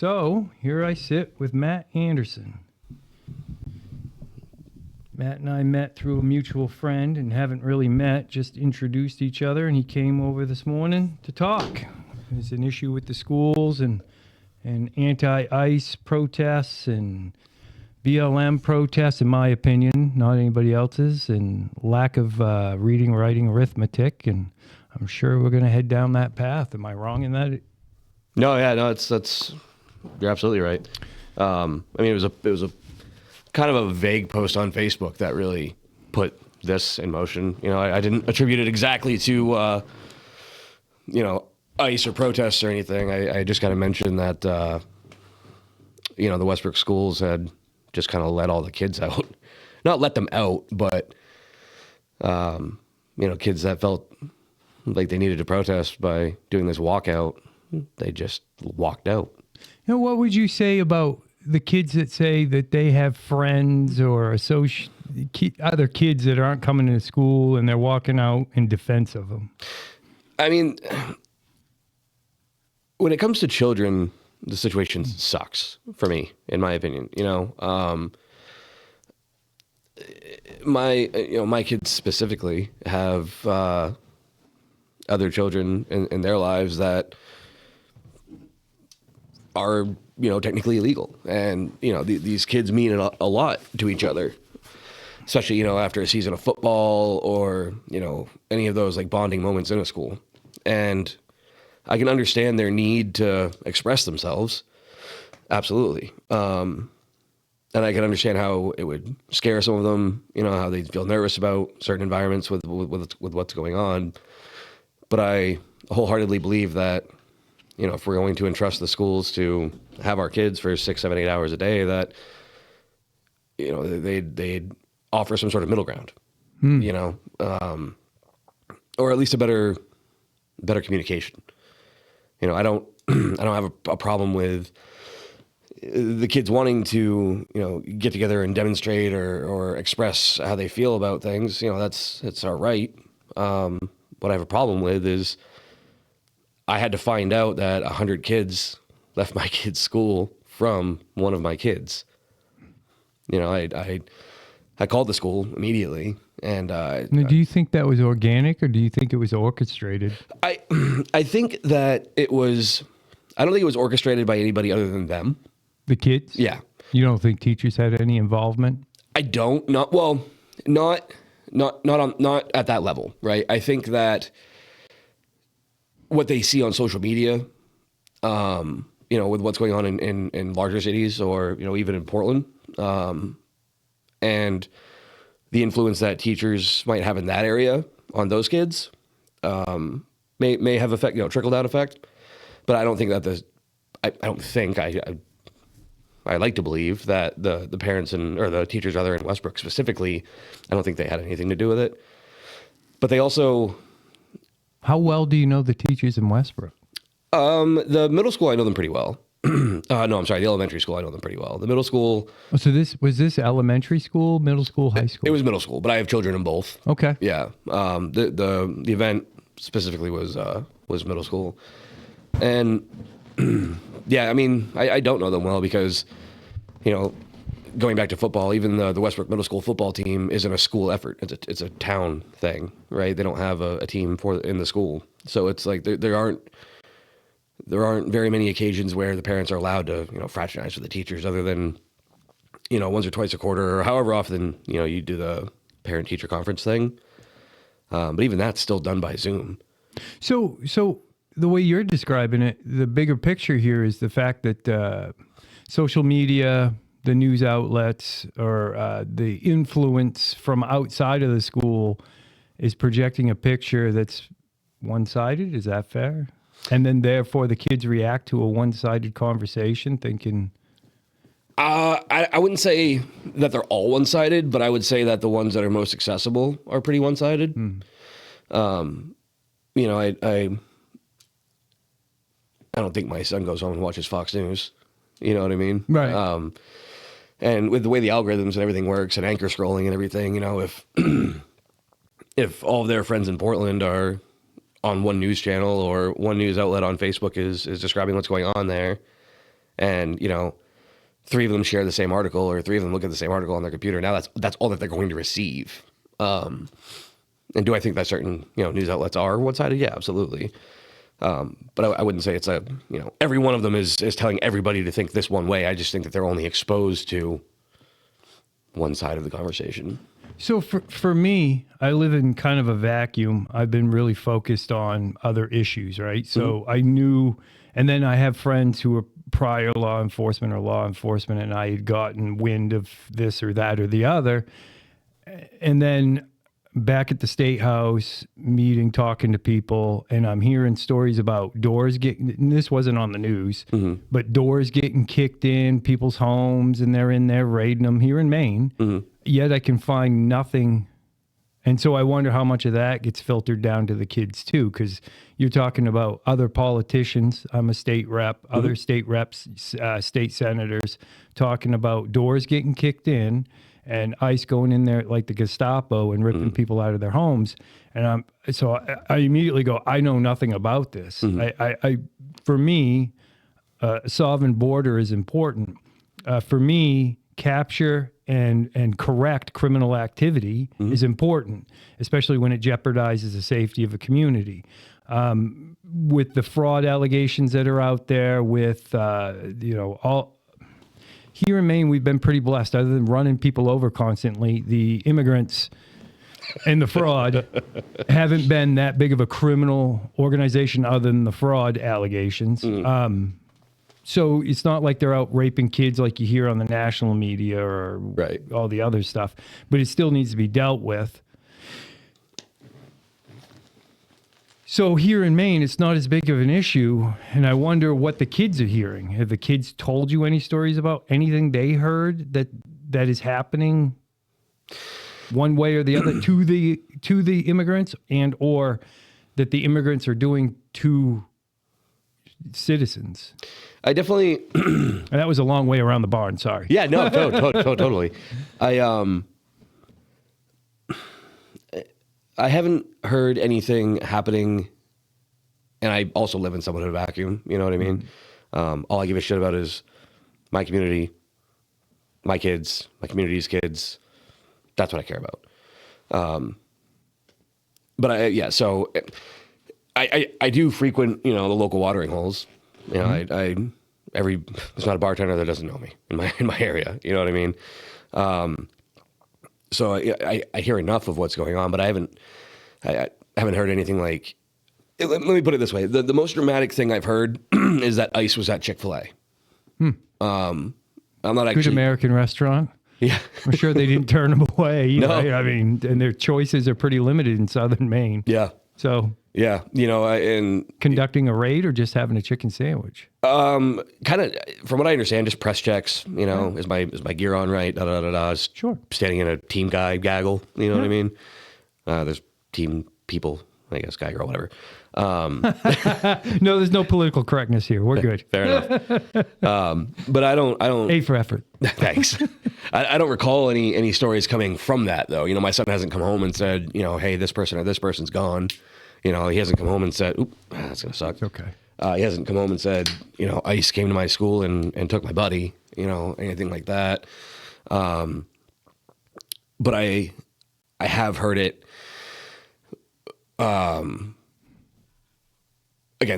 So here I sit with Matt Anderson. Matt and I met through a mutual friend and haven't really met, just introduced each other, and he came over this morning to talk. There's an issue with the schools and anti-ICE protests and BLM protests, in my opinion, not anybody else's, and lack of reading, writing, arithmetic, and I'm sure we're going to head down that path. Am I wrong in that? No, that's you're absolutely right. I mean, it was a kind of a vague post on Facebook that really put this in motion. You know, I didn't attribute it exactly to ICE or protests or anything. I just kind of mentioned that the Westbrook schools had just kind of let all the kids out, not let them out, but kids that felt like they needed to protest by doing this walkout, they just walked out. You know, what would you say about the kids that say that they have friends or other kids that aren't coming to school and they're walking out in defense of them? I mean, when it comes to children, the situation sucks for me, in my opinion. My kids specifically have other children in their lives that are technically illegal, and these kids mean a lot to each other, especially after a season of football or any of those like bonding moments in a school. And I can understand their need to express themselves, absolutely, and I can understand how it would scare some of them, how they'd feel nervous about certain environments with what's going on. But I wholeheartedly believe that if we're going to entrust the schools to have our kids for 6, 7, 8 hours a day, that, they'd offer some sort of middle ground, or at least a better communication. I don't have a problem with the kids wanting to, get together and demonstrate or express how they feel about things. It's our right. What I have a problem with is I had to find out that 100 kids left my kid's school from one of my kids. I called the school immediately, and do you think that was organic, or do you think it was orchestrated? I think that it was. I don't think it was orchestrated by anybody other than them. The kids? Yeah. You don't think teachers had any involvement? I don't. Not at that level, right? I think that what they see on social media, with what's going on in larger cities or, even in Portland, and the influence that teachers might have in that area on those kids, may have effect, trickle down effect. But I don't think that I like to believe that the parents or the teachers rather in Westbrook specifically, I don't think they had anything to do with it. But they also. How well do you know the teachers in Westbrook? The middle school, I know them pretty well. No, I'm sorry. The elementary school, I know them pretty well. The middle school. Oh, so was this elementary school, middle school, high school? It was middle school, but I have children in both. Okay. Yeah. The event specifically was middle school, and yeah, I mean, I don't know them well because, going back to football, even the Westbrook Middle School football team isn't a school effort. It's a town thing, right? They don't have a team in the school, so it's like there aren't very many occasions where the parents are allowed to fraternize with the teachers, other than once or twice a quarter or however often you do the parent teacher conference thing. But even that's still done by Zoom. So the way you're describing it, the bigger picture here is the fact that social media, the news outlets, or the influence from outside of the school is projecting a picture that's one-sided. Is that fair? And then therefore the kids react to a one-sided conversation thinking... I wouldn't say that they're all one-sided, but I would say that the ones that are most accessible are pretty one-sided. I don't think my son goes home and watches Fox News. You know what I mean? Right. And with the way the algorithms and everything works and anchor scrolling and everything, if all of their friends in Portland are on one news channel or one news outlet on Facebook is describing what's going on there, and, you know, 3 of them share the same article, or 3 of them look at the same article on their computer. Now that's all that they're going to receive. And do I think that certain, you know, news outlets are one-sided? Yeah, absolutely. But I wouldn't say it's a, you know, every one of them is telling everybody to think this one way. I just think that they're only exposed to one side of the conversation. So for me, I live in kind of a vacuum. I've been really focused on other issues, right? So I knew, and then I have friends who were prior law enforcement, and I had gotten wind of this or that or the other. And then back at the state house, meeting, talking to people, and I'm hearing stories about doors getting, and this wasn't on the news, but doors getting kicked in people's homes, and they're in there raiding them here in Maine. Yet I can find nothing. And so I wonder how much of that gets filtered down to the kids too, because you're talking about other politicians. I'm a state rep, other state reps, state senators talking about doors getting kicked in and ICE going in there like the Gestapo and ripping people out of their homes. And I immediately go, I know nothing about this. For me, a sovereign border is important. For me, capture and correct criminal activity is important, especially when it jeopardizes the safety of a community. With the fraud allegations that are out there, with all here in Maine, we've been pretty blessed. Other than running people over constantly, the immigrants and the fraud haven't been that big of a criminal organization, other than the fraud allegations. So it's not like they're out raping kids like you hear on the national media or all the other stuff, but it still needs to be dealt with. So here in Maine, it's not as big of an issue, and I wonder what the kids are hearing. Have the kids told you any stories about anything they heard that is happening one way or the other to the immigrants, and or that the immigrants are doing to citizens? I definitely. And that was a long way around the barn. Sorry. Yeah, no, totally. I haven't heard anything happening, and I also live in somewhat of a vacuum. You know what I mean? All I give a shit about is my community, my kids, my community's kids. That's what I care about. So I do frequent, you know, the local watering holes. You know, there's not a bartender that doesn't know me in my area. You know what I mean? So I hear enough of what's going on, but I haven't heard anything like. Let me put it this way: the most dramatic thing I've heard is that ICE was at Chick-fil-A. I'm not actually good American restaurant. Yeah, I'm sure they didn't turn them away. No. Right? I mean, and their choices are pretty limited in southern Maine. Yeah. So. Yeah, you know, and conducting a raid or just having a chicken sandwich? Kind of, from what I understand, just press checks. You know, is my gear on right? Sure. Standing in a team guy gaggle. You know what I mean? There's team people, I guess, guy girl, whatever. No, there's no political correctness here. We're good. Fair enough. But I don't. A for effort. Thanks. I don't recall any stories coming from that though. You know, my son hasn't come home and said, you know, hey, this person or this person's gone. You know, he hasn't come home and said, oop, that's going to suck. Okay. He hasn't come home and said, you know, ICE came to my school and took my buddy, you know, anything like that. But I have heard it, again,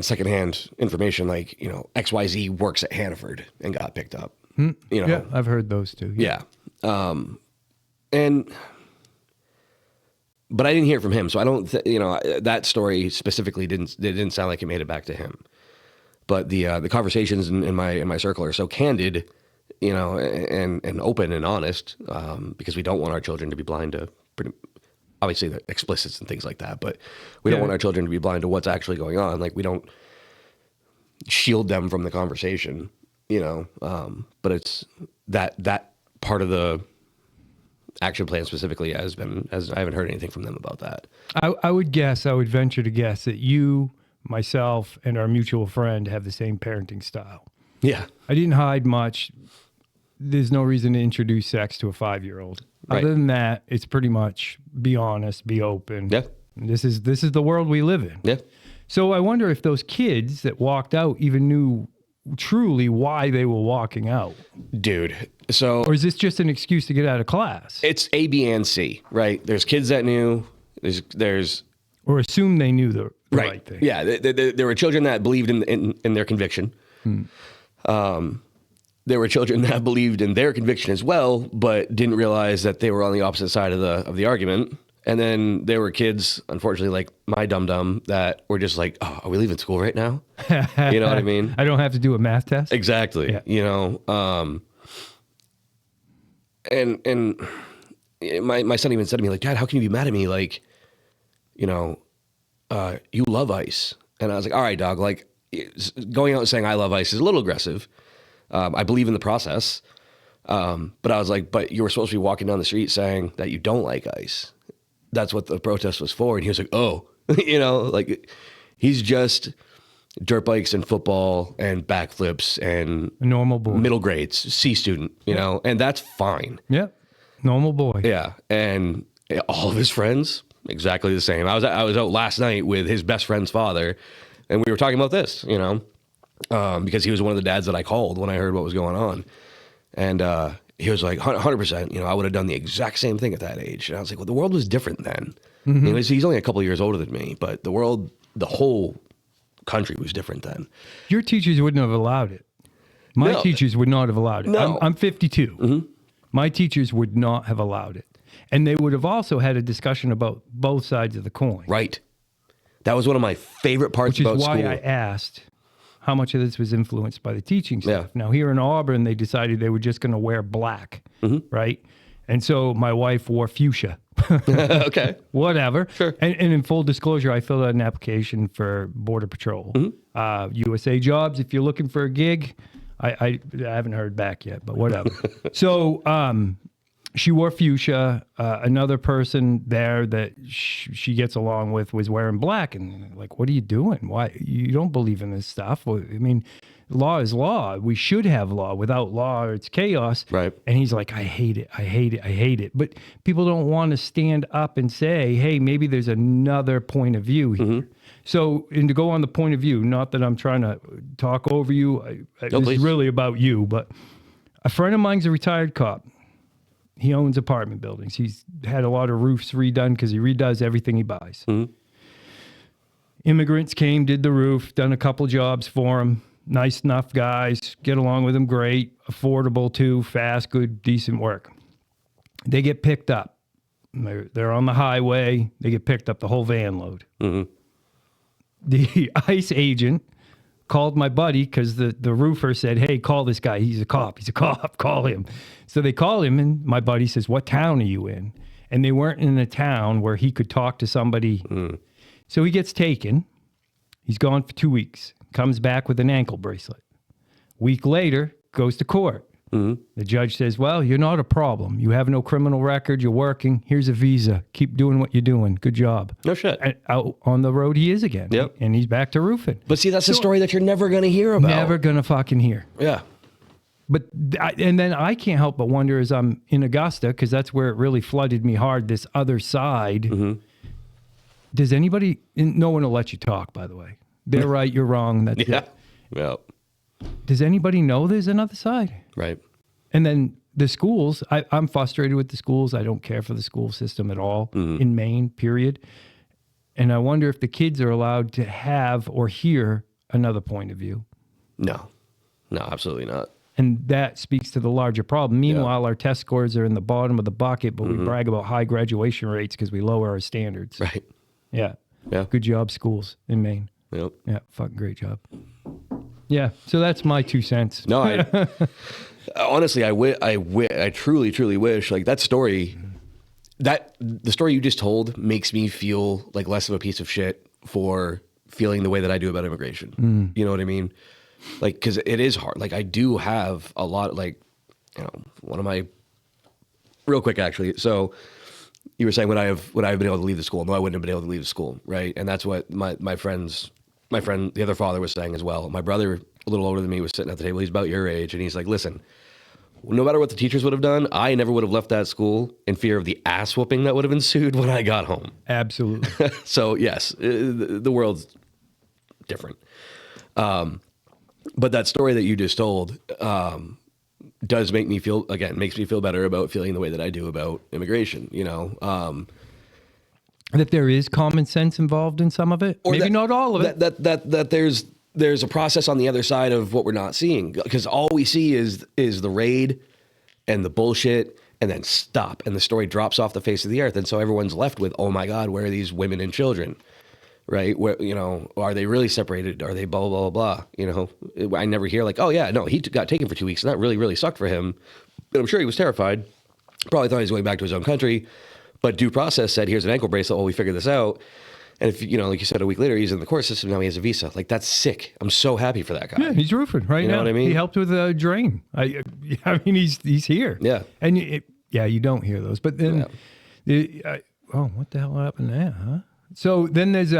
secondhand information, like, you know, XYZ works at Hannaford and got picked up. You know? Yeah, I've heard those too. Yeah. But I didn't hear from him, so I don't. That story specifically didn't sound like it made it back to him. But the conversations in my circle are so candid, you know, and open and honest, because we don't want our children to be blind to obviously the explicits and things like that. But we don't want our children to be blind to what's actually going on. Like, we don't shield them from the conversation, you know. But it's that part of the action plan specifically I haven't heard anything from them about that. I would venture to guess that you, myself, and our mutual friend have the same parenting style. Yeah. I didn't hide much. There's no reason to introduce sex to a 5-year-old. Right. Other than that, it's pretty much be honest, be open. Yeah. This is the world we live in. Yeah. So I wonder if those kids that walked out even knew truly why they were walking out. Dude. So Or is this just an excuse to get out of class? it's A, B, and C, right? There's kids that knew. There's Or assume they knew the right thing. Yeah, there were children that believed in their conviction. There were children that believed in their conviction as well, but didn't realize that they were on the opposite side of the argument. And then there were kids, unfortunately, like my dum-dum, that were just like, oh, are we leaving school right now? You know what I mean? I don't have to do a math test? Exactly. Yeah. You know, and my son even said to me, like, Dad, how can you be mad at me? Like, you know, you love ice. And I was like, all right, dog, like going out and saying I love ice is a little aggressive. I believe in the process. But I was like, but you were supposed to be walking down the street saying that you don't like ice. That's what the protest was for. And he was like, oh, you know, like he's just dirt bikes and football and backflips and A normal boy. middle grades, C student, you know, and that's fine. Yeah. Normal boy. Yeah. And all of his friends, exactly the same. I was out last night with his best friend's father, and we were talking about this, you know, because he was one of the dads that I called when I heard what was going on. And he was like, 100%, you know, I would have done the exact same thing at that age. And I was like, well, the world was different then. You know, he's only a couple of years older than me, but the whole country was different then. Your teachers wouldn't have allowed it. My No. teachers would not have allowed it. No. I'm 52. My teachers would not have allowed it. And they would have also had a discussion about both sides of the coin. Right. That was one of my favorite parts Which is about why school. I asked how much of this was influenced by the teaching stuff. Yeah. Now, here in Auburn, they decided they were just going to wear black, Mm-hmm. right? And so my wife wore fuchsia. Okay. Whatever. Sure. And in full disclosure, I filled out an application for Border Patrol. USA Jobs, if you're looking for a gig, I haven't heard back yet, but whatever. So she wore fuchsia. Another person there that she gets along with was wearing black. And like, what are you doing? Why? You don't believe in this stuff. Well, I mean, law is law. We should have law. Without law, it's chaos. Right. And he's like, I hate it. I hate it. I hate it. But people don't want to stand up and say, hey, maybe there's another point of view here. So, and to go on the point of view, not that I'm trying to talk over you. This please. is really about you. But a friend of mine's a retired cop. He owns apartment buildings. He's had a lot of roofs redone because he redoes everything he buys. Immigrants came, did the roof, done a couple jobs for him. Nice enough guys, get along with them great, affordable too, fast, good, decent work. They get picked up. They're on the highway. They get picked up, the whole van load. The ICE agent called my buddy because the roofer said, hey, call this guy. He's a cop. He's a cop. Call him. So they call him, and my buddy says, what town are you in? And they weren't in a town where he could talk to somebody. So he gets taken. He's gone for 2 weeks. Comes back with an ankle bracelet. Week later, goes to court. The judge says, well, you're not a problem. You have no criminal record. You're working. Here's a visa. Keep doing what you're doing. Good job. No shit. And out on the road he is again. Yep. And he's back to roofing. But see, that's a story that you're never going to hear about. Never gonna fucking hear. Yeah. But and then I can't help but wonder as I'm in Augusta, because that's where it really flooded me hard, this other side. Does anybody, no one will let you talk, by the way. They're right, you're wrong. That's Yeah. it. Yeah. Does anybody know there's another side? Right. And then the schools, I'm frustrated with the schools. I don't care for the school system at all in Maine, period. And I wonder if the kids are allowed to have or hear another point of view. No. No, absolutely not. And that speaks to the larger problem. Meanwhile, our test scores are in the bottom of the bucket, but we brag about high graduation rates because we lower our standards. Right. Yeah. Yeah. Good job, schools in Maine. Yep. Yeah, fucking great job. Yeah, so that's my 2 cents. No, I honestly, I truly wish, like, that story, the story you just told makes me feel like less of a piece of shit for feeling the way that I do about immigration. You know what I mean? Like, because it is hard. Like, I do have a lot, like, you know, one of my, real quick, actually. So you were saying, would I have been able to leave the school? No, I wouldn't have been able to leave the school, right? And that's what my friend, the other father, was saying as well. My brother, a little older than me, was sitting at the table. He's about your age, and he's like, listen, no matter what the teachers would have done, I never would have left that school in fear of the ass whooping that would have ensued when I got home. Absolutely. So yes, the world's different. But that story that you just told does make me feel, again, makes me feel better about feeling the way that I do about immigration, you know? That there is common sense involved in some of it. Or Maybe that, not all of it. That there's a process on the other side of what we're not seeing. Because all we see is the raid and the bullshit and then stop. And the story drops off the face of the earth. And so everyone's left with, oh my God, where are these women and children? Right? Where, you know, are they really separated? Are they blah, blah, blah, blah? You know, I never hear like, oh yeah, no, he got taken for 2 weeks and that really, really sucked for him. And I'm sure he was terrified. Probably thought he was going back to his own country. But due process said, here's an ankle bracelet while we figure this out. And if, you know, like you said, a week later, he's in the court system. Now he has a visa. Like, that's sick. I'm so happy for that guy. Yeah, he's roofing right now. You know what I mean? He helped with a drain. I mean, he's here. Yeah. And you don't hear those. But then, what the hell happened there, huh? So then there's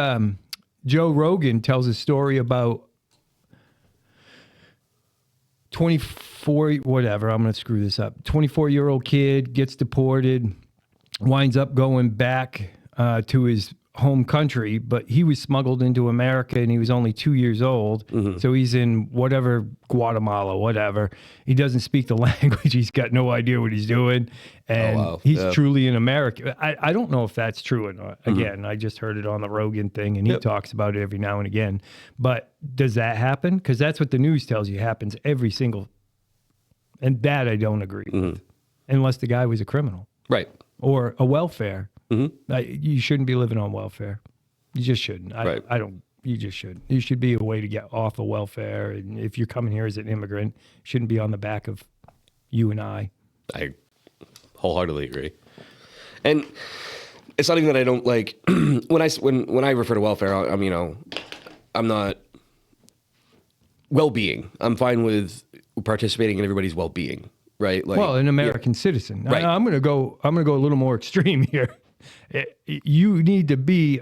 Joe Rogan tells a story about 24, whatever, I'm going to screw this up. 24-year-old kid gets deported, winds up going back to his home country, but he was smuggled into America and he was only 2 years old. Mm-hmm. So he's in whatever, Guatemala, whatever. He doesn't speak the language. He's got no idea what he's doing. And he's truly an American. I don't know if that's true or not. Again, I just heard it on the Rogan thing and he talks about it every now and again. But does that happen? Because that's what the news tells you happens every single. And that I don't agree with. Unless the guy was a criminal. Right. Or a welfare. You shouldn't be living on welfare. You just shouldn't. Right. You just shouldn't. You should be a way to get off of welfare. And if you're coming here as an immigrant, it shouldn't be on the back of you and I. I wholeheartily agree. And it's not even that I don't like when I refer to welfare, I'm not well-being. I'm fine with participating in everybody's well-being, right? Like, well, an American citizen. Right. I'm going to go a little more extreme here. You need to be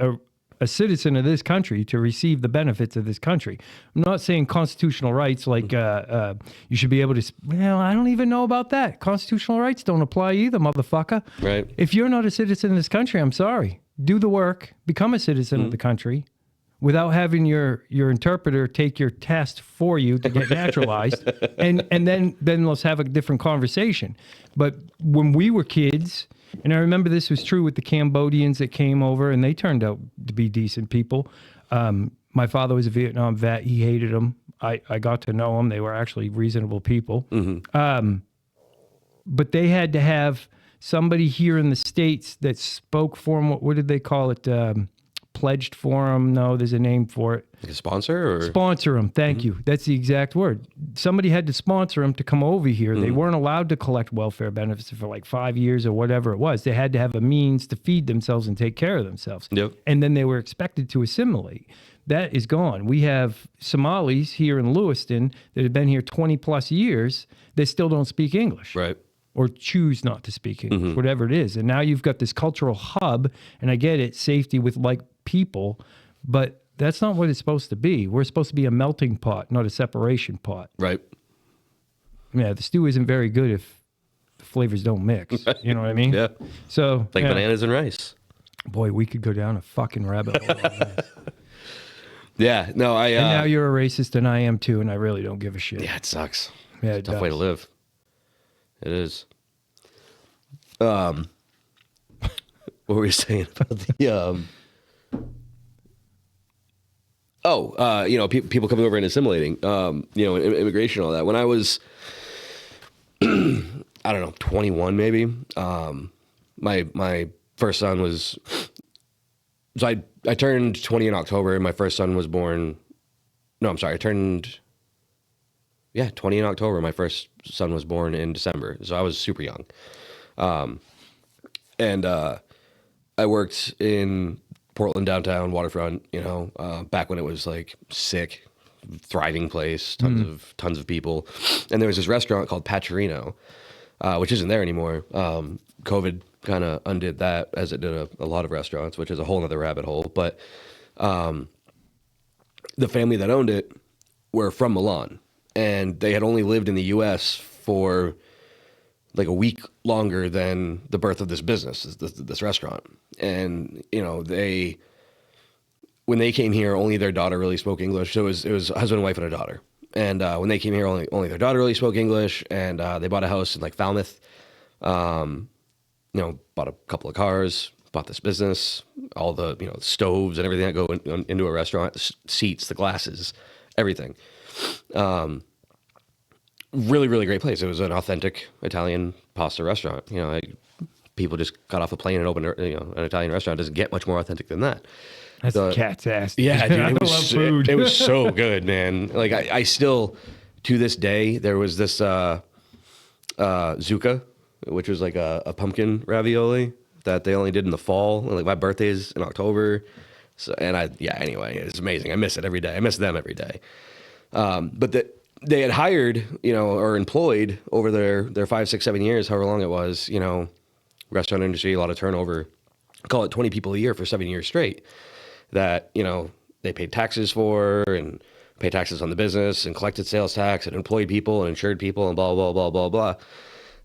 a citizen of this country to receive the benefits of this country. I'm not saying constitutional rights like you should be able to. Well, I don't even know about that. Constitutional rights don't apply either, motherfucker. Right. If you're not a citizen of this country, I'm sorry. Do the work. Become a citizen of the country without having your interpreter take your test for you to get naturalized. and then let's have a different conversation. But when we were kids, and I remember this was true with the Cambodians that came over, and they turned out to be decent people. My father was a Vietnam vet. He hated them. I got to know them. They were actually reasonable people. But they had to have somebody here in the States that spoke for them. What did they call it? Pledged for them. No, there's a name for it. Like a sponsor? Or? Sponsor them. Thank you. That's the exact word. Somebody had to sponsor them to come over here. They weren't allowed to collect welfare benefits for like 5 years or whatever it was. They had to have a means to feed themselves and take care of themselves. Yep. And then they were expected to assimilate. That is gone. We have Somalis here in Lewiston that have been here 20 plus years that still don't speak English. Right. Or choose not to speak English, whatever it is. And now you've got this cultural hub, and I get it, safety with like people, but that's not what it's supposed to be. We're supposed to be a melting pot, not a separation pot. Right. Yeah, the stew isn't very good if the flavors don't mix. You know what I mean? Yeah. So like bananas and rice. Boy, we could go down a fucking rabbit hole on this. Yeah. No, and now you're a racist, and I am too, and I really don't give a shit. Yeah, it sucks. Yeah, it's a tough way to live. It is. What were you saying about the people coming over and assimilating, immigration and all that. When I was, I don't know, 21 maybe, my first son was, so I turned 20 in October and my first son was born, I turned 20 in October. My first son was born in December. So I was super young. And I worked in Portland downtown waterfront, back when it was like sick, thriving place, tons of people. And there was this restaurant called Pacherino, which isn't there anymore. COVID kind of undid that, as it did a lot of restaurants, which is a whole other rabbit hole. But the family that owned it were from Milan. And they had only lived in the U.S. for like a week longer than the birth of this business, this restaurant. And, when they came here, only their daughter really spoke English. So it was a husband and wife and a daughter. And when they came here, only their daughter really spoke English, and they bought a house in like Falmouth. Bought a couple of cars, bought this business, all the stoves and everything that go into a restaurant, the seats, the glasses, everything. Really, really great place. It was an authentic Italian pasta restaurant. People just got off a plane and opened an Italian restaurant. It doesn't get much more authentic than that. That's a cat's ass. Yeah, dude, I love food. It was so good, man. Like I still, to this day, there was this zucca, which was like a pumpkin ravioli that they only did in the fall. Like my birthday's in October. So, anyway, it's amazing. I miss it every day. I miss them every day. But they had hired, or employed over their 5, 6, 7 years, however long it was, restaurant industry, a lot of turnover, call it 20 people a year for 7 years straight that, they paid taxes for and paid taxes on the business and collected sales tax and employed people and insured people and blah, blah, blah, blah, blah.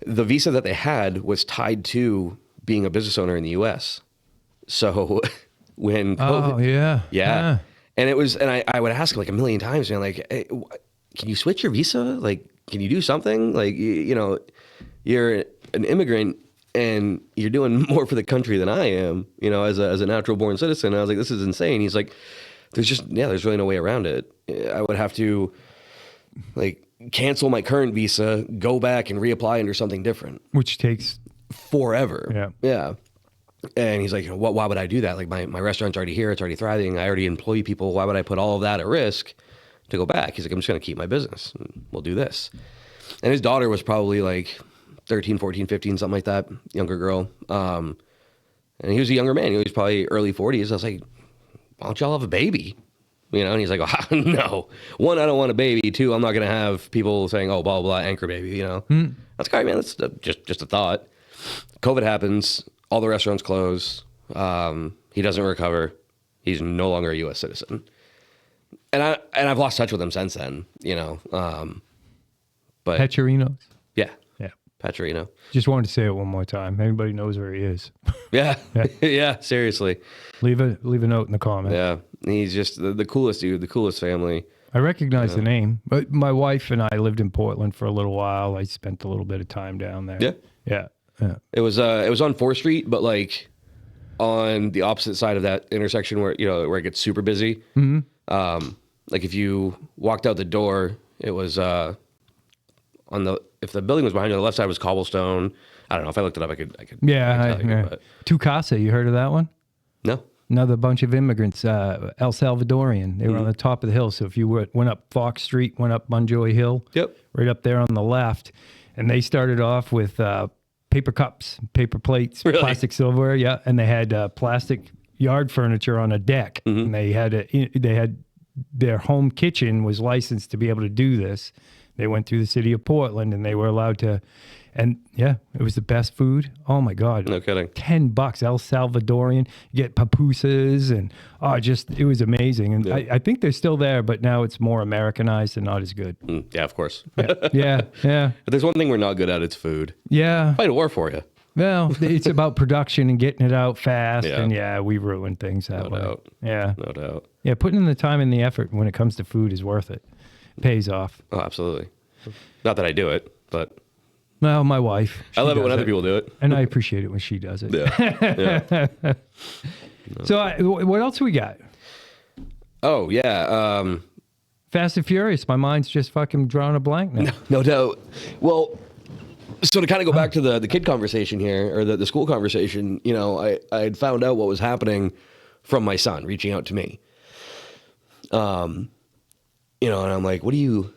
The visa that they had was tied to being a business owner in the U.S. So when COVID, yeah. And it was, and I would ask him like a million times, man, like, hey, can you switch your visa? Like, can you do something? Like, you're an immigrant and you're doing more for the country than I am, as a natural born citizen. And I was like, this is insane. He's like, there's really no way around it. I would have to like cancel my current visa, go back and reapply under something different. Which takes forever. Yeah. And he's like, why would I do that? Like my restaurant's already here. It's already thriving. I already employ people. Why would I put all of that at risk to go back? He's like, I'm just going to keep my business and we'll do this. And his daughter was probably like 13, 14, 15, something like that, younger girl. And he was a younger man. He was probably early 40s. I was like, why don't y'all have a baby? And he's like, oh, no. One, I don't want a baby. Two, I'm not going to have people saying, oh, blah, blah, anchor baby, That's great, man. That's just a thought. COVID happens. All the restaurants close. He doesn't recover. He's no longer a U.S. citizen. And I've lost touch with him since then, but Pecorino's. Yeah. Yeah. Pecorino. Just wanted to say it one more time. Everybody knows where he is. Yeah. Yeah. Seriously. Leave a note in the comments. Yeah. He's just the coolest dude, the coolest family. I recognize the name, but my wife and I lived in Portland for a little while. I spent a little bit of time down there. Yeah. Yeah. Yeah. It was on 4th Street, but like on the opposite side of that intersection where it gets super busy. Mm-hmm. Like if you walked out the door, it was if the building was behind you, the left side was cobblestone. I don't know if I looked it up, I could. Yeah. tell you, but Tu Casa, you heard of that one? No. Another bunch of immigrants, El Salvadorian. They were on the top of the hill. So if you went up Fox Street, went up Bunjoy Hill, Yep. right up there on the left, and they started off with paper cups, paper plates, Really? plastic silverware, yeah, and they had plastic yard furniture on a deck, and they had their home kitchen was licensed to be able to do this. They went through the city of Portland, and they were allowed to, and yeah, it was the best food. Oh my God, No kidding. $10, El Salvadorian. You get pupusas, and it was amazing. And Yeah. I think they're still there, but now it's more Americanized and not as good. Yeah, of course. Yeah. But there's one thing we're not good at, it's food. Yeah. Fight a war for you. Well, it's about production and getting it out fast. Yeah. And we ruin things that way. doubt. Yeah. No doubt. Yeah. Putting in the time and the effort when it comes to food is worth it. Pays off. Oh, absolutely. Not that I do it, but Well, my wife. I love it when does other people do it. And I appreciate it when she does it. Yeah. So what else we got? Oh, yeah. Fast and Furious. My mind's just fucking drawing a blank now. No doubt. Well, so to kind of go back to the kid conversation here, or the school conversation, I had found out what was happening from my son reaching out to me. And I'm like, what are you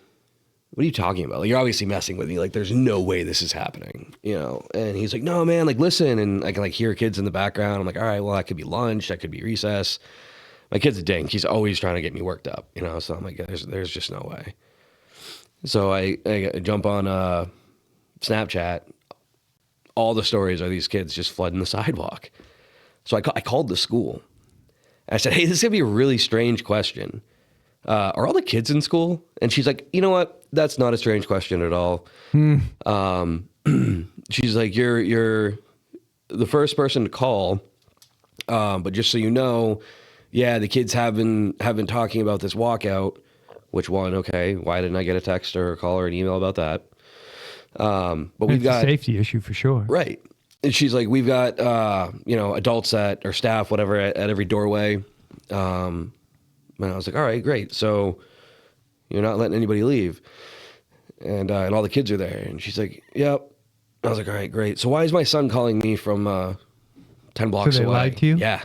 talking about? Like, you're obviously messing with me. Like, there's no way this is happening, And he's like, no, man, like, listen. And I can like hear kids in the background. I'm like, all right, well, that could be lunch. That could be recess. My kid's a dink. He's always trying to get me worked up, So I'm like, there's just no way. So I jump on Snapchat. All the stories are these kids just flooding the sidewalk. So I called the school. I said, hey, this is going to be a really strange question. Are all the kids in school? And she's like, you know what? That's not a strange question at all. She's like, you're the first person to call. But just so you know, yeah, the kids have been talking about this walkout which one? Okay. Why didn't I get a text or a call or an email about that? But we've It's got a safety issue for sure. right. And she's like, we've got, adults or staff, whatever, at every doorway. And I was like, all right, great. So you're not letting anybody leave. And all the kids are there. And she's like, yep. I was like, all right, great. So why is my son calling me from 10 blocks So they away? lied to you? Yeah.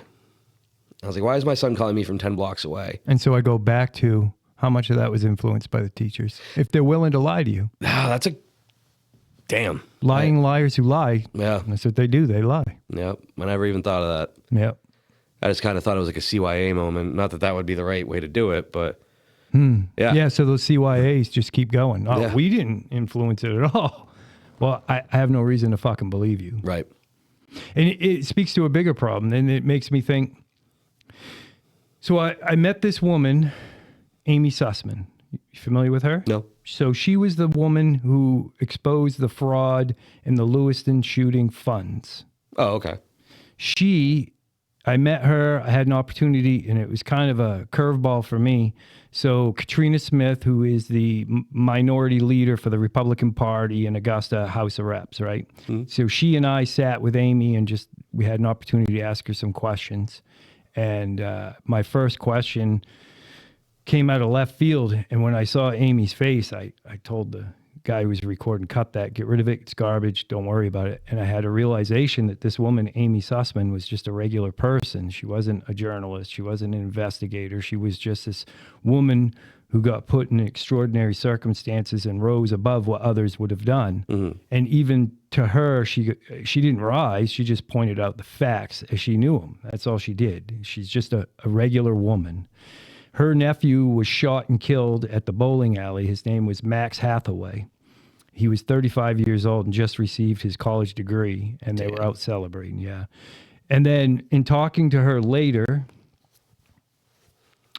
I was like, why is my son calling me from 10 blocks away? And so I go back to how much of that was influenced by the teachers. If they're willing to lie to you. That's a damn. Lying liars who lie. Yeah. That's what they do. They lie. Yep. I never even thought of that. Yep. I just kind of thought it was like a CYA moment. Not that that would be the right way to do it, but yeah. Yeah, so those CYAs just keep going. Oh, Yeah. we didn't influence it at all. Well, I have no reason to fucking believe you. Right. And it speaks to a bigger problem. And it makes me think. So I met this woman, Amy Sussman. You familiar with her? No. So she was the woman who exposed the fraud in the Lewiston shooting funds. Oh, okay. I met her, I had an opportunity, and it was kind of a curveball for me. So Katrina Smith, who is the minority leader for the Republican Party in Augusta House of Reps, right? Mm-hmm. So she and I sat with Amy and we had an opportunity to ask her some questions. And my first question came out of left field. And when I saw Amy's face, I told the guy who was recording, cut that, get rid of it. It's garbage. Don't worry about it. And I had a realization that this woman, Amy Sussman, was just a regular person. She wasn't a journalist. She wasn't an investigator. She was just this woman who got put in extraordinary circumstances and rose above what others would have done. Mm-hmm. And even to her, she didn't rise. She just pointed out the facts as she knew them. That's all she did. She's just a regular woman. Her nephew was shot and killed at the bowling alley. His name was Max Hathaway. He was 35 years old and just received his college degree, and they were out celebrating, yeah. And then in talking to her later,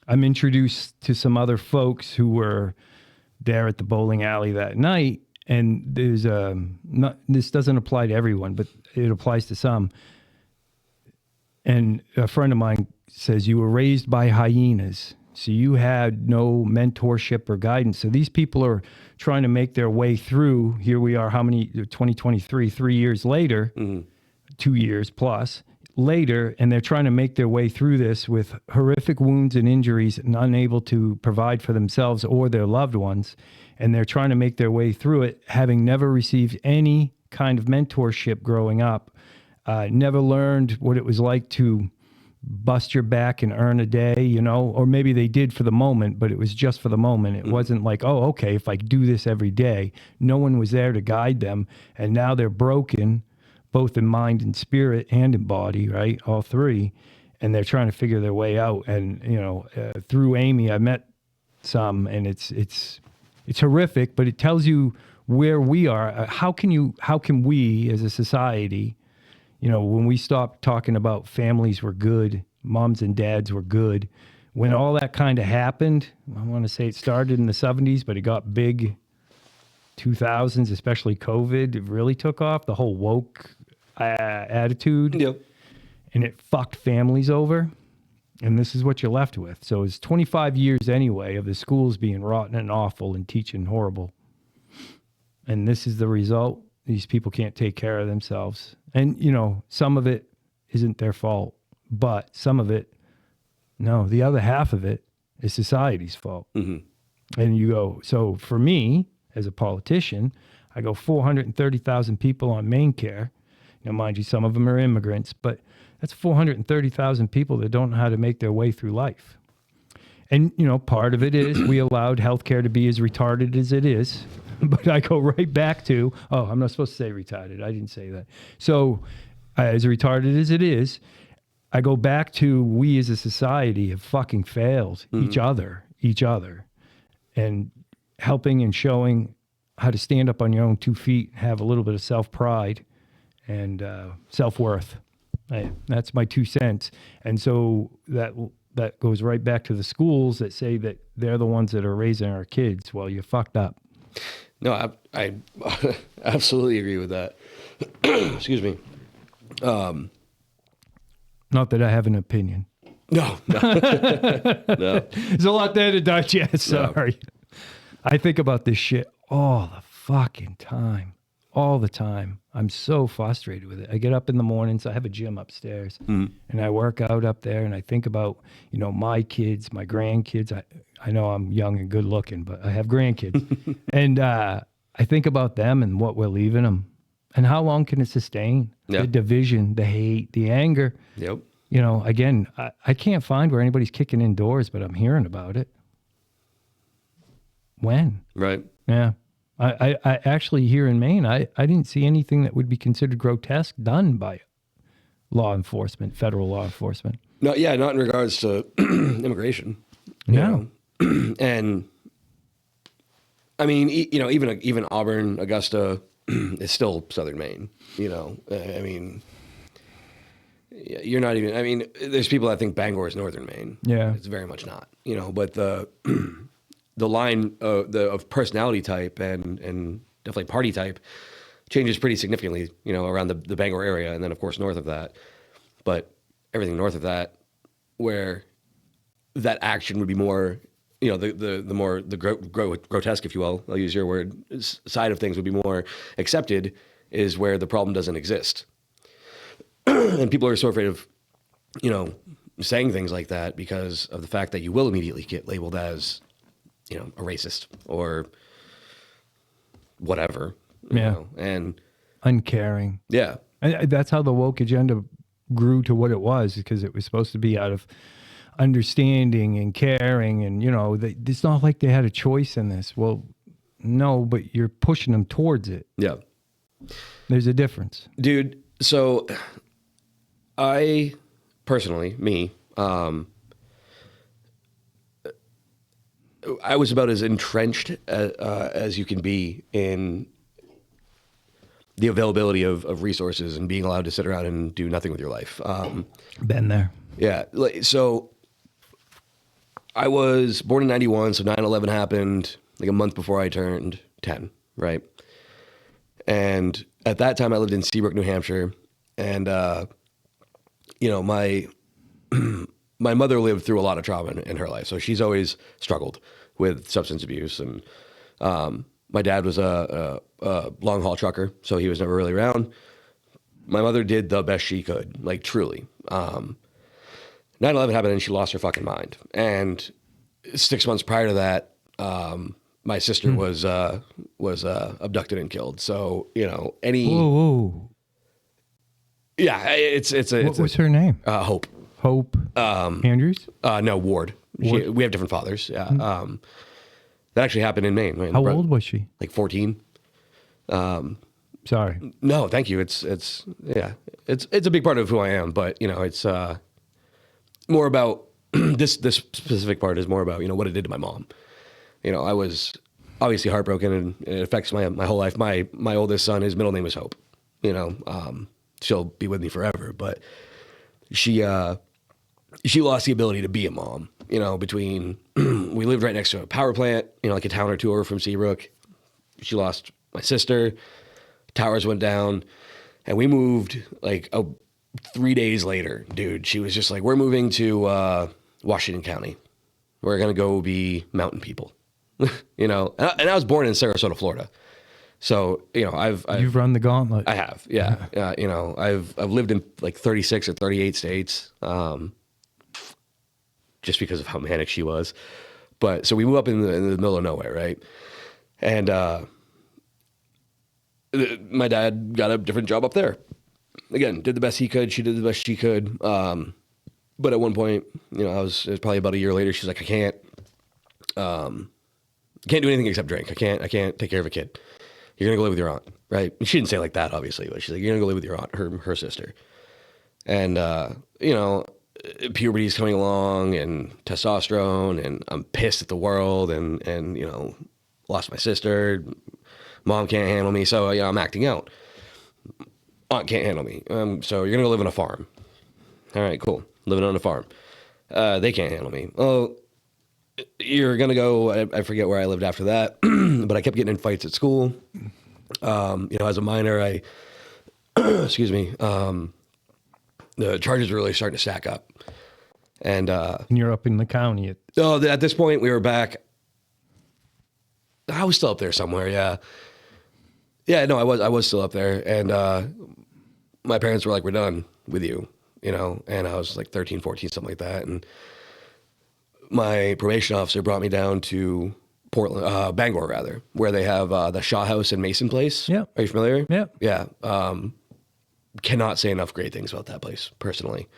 I'm introduced to some other folks who were there at the bowling alley that night, and there's this doesn't apply to everyone, but it applies to some. And a friend of mine says, you were raised by hyenas. So you had no mentorship or guidance. So these people are trying to make their way through. Here we are, 2023, 3 years later, 2 years plus later, and they're trying to make their way through this with horrific wounds and injuries and unable to provide for themselves or their loved ones. And they're trying to make their way through it, having never received any kind of mentorship growing up, never learned what it was like to bust your back and earn a day, or maybe they did for the moment, but it was just for the moment. It wasn't like, oh, okay, if I do this every day. No one was there to guide them. And now they're broken, both in mind and spirit and in body, right? All three. And they're trying to figure their way out. And, through Amy, I met some, and it's horrific, but it tells you where we are. How can we as a society, when we stopped talking about families were good, moms and dads were good, when all that kind of happened, I want to say it started in the 70s, but it got big 2000s, especially COVID, it really took off, the whole woke attitude. Yep. And it fucked families over. And this is what you're left with. So it's 25 years anyway of the schools being rotten and awful and teaching horrible. And this is the result. These people can't take care of themselves. And, some of it isn't their fault, but some of it, no, the other half of it is society's fault. Mm-hmm. And you go, so for me, as a politician, I go 430,000 people on main care. Mind you, some of them are immigrants, but that's 430,000 people that don't know how to make their way through life. And, part of it is we allowed healthcare to be as retarded as it is. But I go right back to, I'm not supposed to say retarded. I didn't say that. So as retarded as it is, I go back to we as a society have fucking failed each other, and helping and showing how to stand up on your own 2 feet, have a little bit of self-pride and self-worth. That's my 2 cents. And so that goes right back to the schools that say that they're the ones that are raising our kids. Well, you fucked up. No, I absolutely agree with that. Excuse me. Not that I have an opinion. No, no, no. There's a lot there to digest. Sorry. I think about this shit all the fucking time. All the time. I'm so frustrated with it. I get up in the mornings. I have a gym upstairs, and I work out up there. And I think about, my kids, my grandkids. I know I'm young and good looking, but I have grandkids, and I think about them and what we're leaving them, and how long can it sustain? Yeah. The division, the hate, the anger. Yep. Again, I can't find where anybody's kicking indoors, but I'm hearing about it. When? Right. Yeah. I actually here in Maine, I didn't see anything that would be considered grotesque done by law enforcement, federal law enforcement. No, yeah, not in regards to immigration. No. And I mean, even Auburn, Augusta is still Southern Maine. I mean, you're not even. I mean, there's people that think Bangor is Northern Maine. Yeah. It's very much not. But the line of personality type and definitely party type changes pretty significantly, around the Bangor area, and then of course north of that. But everything north of that, where that action would be more, the grotesque, if you will, I'll use your word, side of things would be more accepted, is where the problem doesn't exist. And people are so afraid of, saying things like that because of the fact that you will immediately get labeled as, a racist or whatever. And Uncaring. yeah. And that's how the woke agenda grew to what it was, because it was supposed to be out of understanding and caring. And, it's not like they had a choice in this. Well, no, but you're pushing them towards it. Yeah. There's a difference. Dude, so I personally, I was about as entrenched as you can be in the availability of resources and being allowed to sit around and do nothing with your life. Been there. Yeah. So I was born in 91, so 9/11 happened like a month before I turned 10, right? And at that time I lived in Seabrook, New Hampshire, and my mother lived through a lot of trauma in her life, so she's always struggled with substance abuse. And my dad was a long haul trucker, so he was never really around. My mother did the best she could, like truly. 9/11 happened and she lost her fucking mind. And 6 months prior to that, my sister was abducted and killed. So Whoa. yeah, What was her name? Hope. Hope Andrews? No, Ward. We have different fathers. Yeah. That actually happened in Maine. How old was she? Like 14. Sorry. No, thank you. It's a big part of who I am, but it's more about this specific part is more about what it did to my mom. I was obviously heartbroken, and it affects my whole life. My oldest son, his middle name is Hope. She'll be with me forever, but she lost the ability to be a mom. Between we lived right next to a power plant, like a town or two over from Seabrook. She lost my sister. Towers went down, and we moved like 3 days later. Dude, she was just like, "We're moving to Washington County. We're gonna go be mountain people." And I was born in Sarasota, Florida. So, You've run the gauntlet. I have, yeah. I've lived in like 36 or 38 states, just because of how manic she was. But so we move up in the middle of nowhere, right? And my dad got a different job up there. Again, did the best he could. She did the best she could. But at one point, it was probably about a year later. She's like, I can't do anything except drink. I can't take care of a kid. You're gonna go live with your aunt, right? And she didn't say it like that, obviously, but she's like, you're gonna go live with your aunt, her sister. And puberty's coming along and testosterone, and I'm pissed at the world, and lost my sister. Mom can't handle me, so I'm acting out. Aunt can't handle me, so you're gonna go live on a farm. All right, cool. Living on a farm. They can't handle me. Well, you're gonna go. I forget where I lived after that, but I kept getting in fights at school. As a minor, I excuse me. The charges were really starting to stack up, And And you're up in the county. at this point, we were back. I was still up there somewhere. Yeah. Yeah, no, I was still up there. And my parents were like, we're done with you, and I was like 13, 14, something like that. And my probation officer brought me down to Portland, Bangor rather, where they have the Shaw House and Mason Place. Yeah. Are you familiar? Yeah. Yeah. Cannot say enough great things about that place, personally.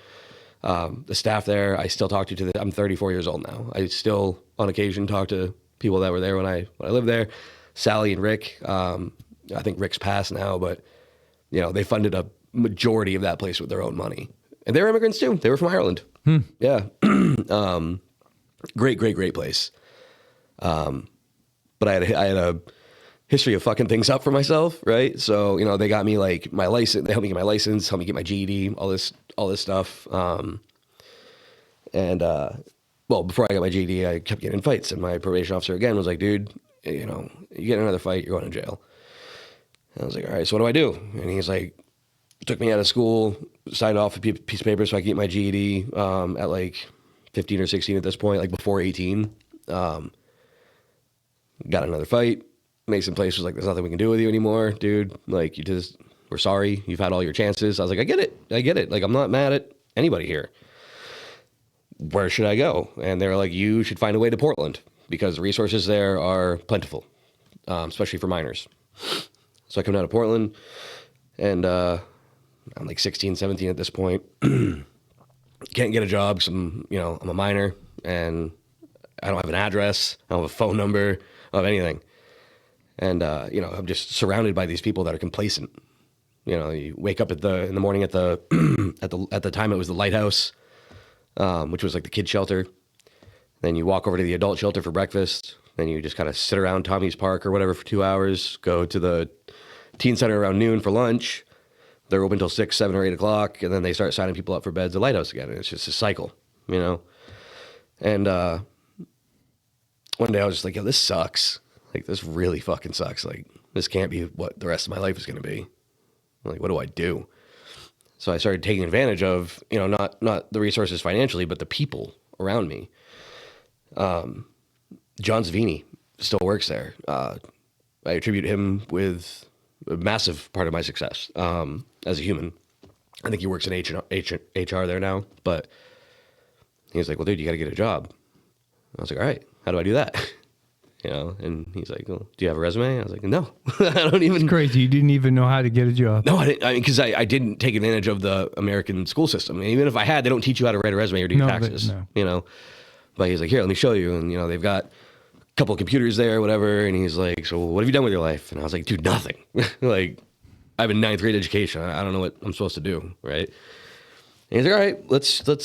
The staff there, I still talk to I'm 34 years old now. I still, on occasion, talk to people that were there when I lived there. Sally and Rick. I think Rick's passed now, but they funded a majority of that place with their own money, and they were immigrants too. They were from Ireland. Yeah. Great place. But I had a history of fucking things up for myself, right? So, they got me like my license, they helped me get my license, helped me get my GED, all this stuff. Well, before I got my GED, I kept getting in fights, and my probation officer again was like, dude, you get in another fight, you're going to jail. And I was like, all right, so what do I do? And he's like, took me out of school, signed off a piece of paper so I could get my GED at like 15 or 16 at this point, like before 18. Got another fight. Mason Place was like, there's nothing we can do with you anymore, dude. Like, we're sorry. You've had all your chances. I was like, I get it. Like, I'm not mad at anybody here. Where should I go? And they were like, you should find a way to Portland because the resources there are plentiful, especially for minors. So I come down to Portland, and I'm like 16, 17 at this point. Can't get a job because I'm a minor, and I don't have an address. I don't have a phone number. I don't have anything. And, I'm just surrounded by these people that are complacent. You wake up in the morning at the at the time it was the Lighthouse, which was like the kid shelter. Then you walk over to the adult shelter for breakfast. Then you just kind of sit around Tommy's Park or whatever for 2 hours. Go to the teen center around noon for lunch. They're open till 6, 7, or 8 o'clock, and then they start signing people up for beds at Lighthouse again. And it's just a cycle, And one day I was just like, yo, this sucks. Like, this really fucking sucks. Like, this can't be what the rest of my life is going to be. Like, what do I do? So I started taking advantage of, not the resources financially, but the people around me. John Savini still works there. I attribute him with a massive part of my success as a human. I think he works in HR there now, but he was like, well, dude, you got to get a job. I was like, all right, how do I do that? And he's like, well, do you have a resume? I was like, no, I don't even. It's crazy. You didn't even know how to get a job. No, I didn't. Because I didn't take advantage of the American school system. And even if I had, they don't teach you how to write a resume or do your taxes, But he's like, here, let me show you. And, they've got a couple of computers there, whatever. And he's like, so what have you done with your life? And I was like, dude, nothing. Like, I have a 9th grade education. I don't know what I'm supposed to do, right? And he's like, all right, let's put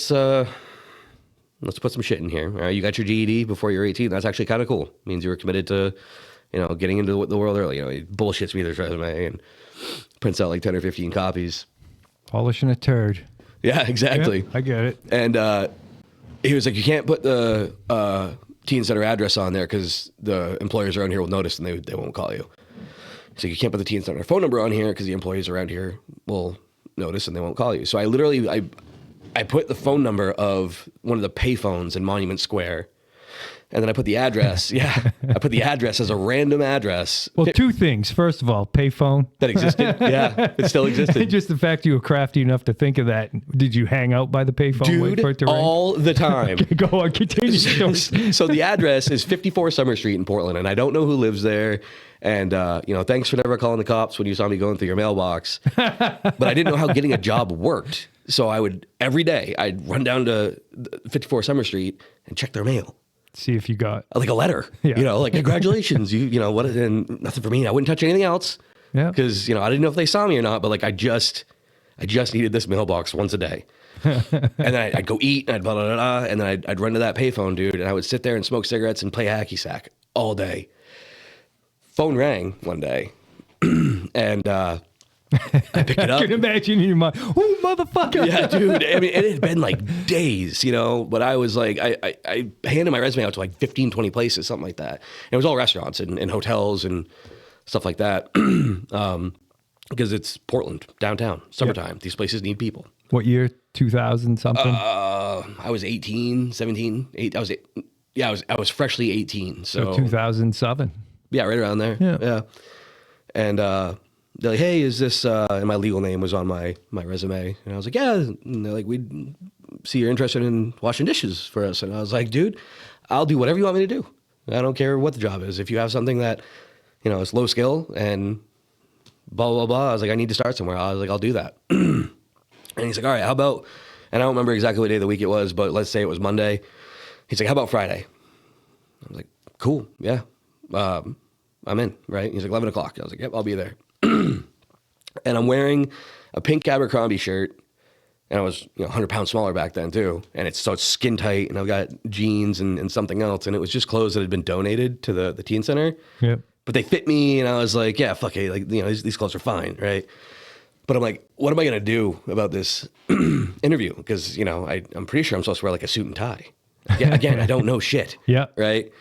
some shit in here. All right, you got your GED before you're 18. That's actually kind of cool. It means you were committed to, getting into the world early. He bullshits me this resume and prints out like 10 or 15 copies. Polishing a turd. Yeah, exactly. Yeah, I get it. And he was like, you can't put the teen center address on there because the employers around here will notice and they won't call you. So you can't put the teen center phone number on here because the employees around here will notice and they won't call you. So I put the phone number of one of the payphones in Monument Square, and then I put the address. I put the address as a random address. Well, two things. First of all, payphone. That existed. Yeah, it still existed. Just the fact you were crafty enough to think of that. Did you hang out by the payphone? Dude, wait for it to ring? all the time. Go on, continue. So the address is 54 Summer Street in Portland, and I don't know who lives there. And, thanks for never calling the cops when you saw me going through your mailbox. But I didn't know how getting a job worked. So every day, I'd run down to 54 Summer Street and check their mail. See if you got like a letter, like congratulations, what, and nothing for me. I wouldn't touch anything else. Yeah. Because, I didn't know if they saw me or not, but like, I just needed this mailbox once a day. And then I'd go eat and I'd blah, blah, blah, blah, and then I'd run to that payphone, dude. And I would sit there and smoke cigarettes and play hacky sack all day. Phone rang one day and, I picked it up. I can imagine in your mind, oh, motherfucker. Yeah, dude. I mean, it had been like days, but I was like, I handed my resume out to like 15, 20 places, something like that. And it was all restaurants and hotels and stuff like that. Because it's Portland, downtown, summertime. Yep. These places need people. What year? 2000 something? I was 18, 17, 8. I was freshly 18. So 2007. Yeah, right around there. Yeah. And they're like, hey, is this, and my legal name was on my resume. And I was like, yeah. And they're like, we see you're interested in washing dishes for us. And I was like, dude, I'll do whatever you want me to do. I don't care what the job is. If you have something that, is low skill and blah, blah, blah. I was like, I need to start somewhere. I was like, I'll do that. And he's like, all right, how about, and I don't remember exactly what day of the week it was, but let's say it was Monday. He's like, how about Friday? I was like, cool. Yeah. I'm in, right? He's like, 11 o'clock. I was like, yep, I'll be there. And I'm wearing a pink Abercrombie shirt. And I was 100 pounds smaller back then too. And it's skin tight, and I've got jeans and something else. And it was just clothes that had been donated to the teen center. Yep. But they fit me, and I was like, yeah, fuck it. Like, these clothes are fine, right? But I'm like, what am I going to do about this interview? Because, I'm pretty sure I'm supposed to wear like a suit and tie. Again, I don't know shit. Yeah. Right?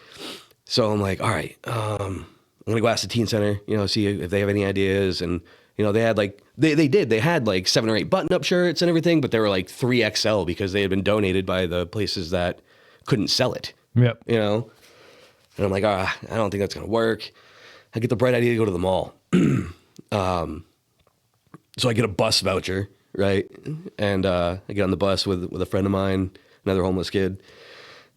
So I'm like, all right, I'm going to go ask the teen center, see if they have any ideas. And, they had like, they had like 7 or 8 button-up shirts and everything, but they were like 3XL because they had been donated by the places that couldn't sell it. Yep. And I'm like, I don't think that's going to work. I get the bright idea to go to the mall. So I get a bus voucher, right? And I get on the bus with a friend of mine, another homeless kid.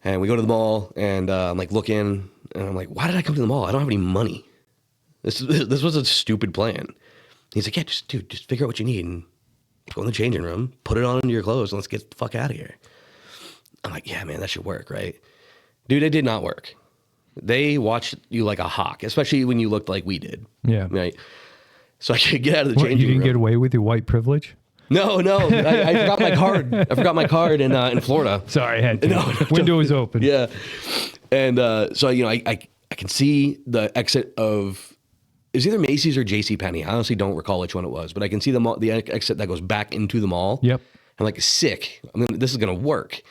And we go to the mall, and I'm like looking, and I'm like, why did I come to the mall? I don't have any money. This was a stupid plan. He's like, yeah, just figure out what you need and go in the changing room, put it on into your clothes, and let's get the fuck out of here. I'm like, yeah, man, that should work, right? Dude, it did not work. They watched you like a hawk, especially when you looked like we did. Yeah. Right? So I could get out of the changing room. You didn't get away with your white privilege? No. I forgot my card. I forgot my card in Florida. Sorry, I had to. No, Window is open. Yeah. And so, I can see the exit of, it was either Macy's or JCPenney. I honestly don't recall which one it was, but I can see the exit that goes back into the mall. Yep. I'm like, sick. This is going to work.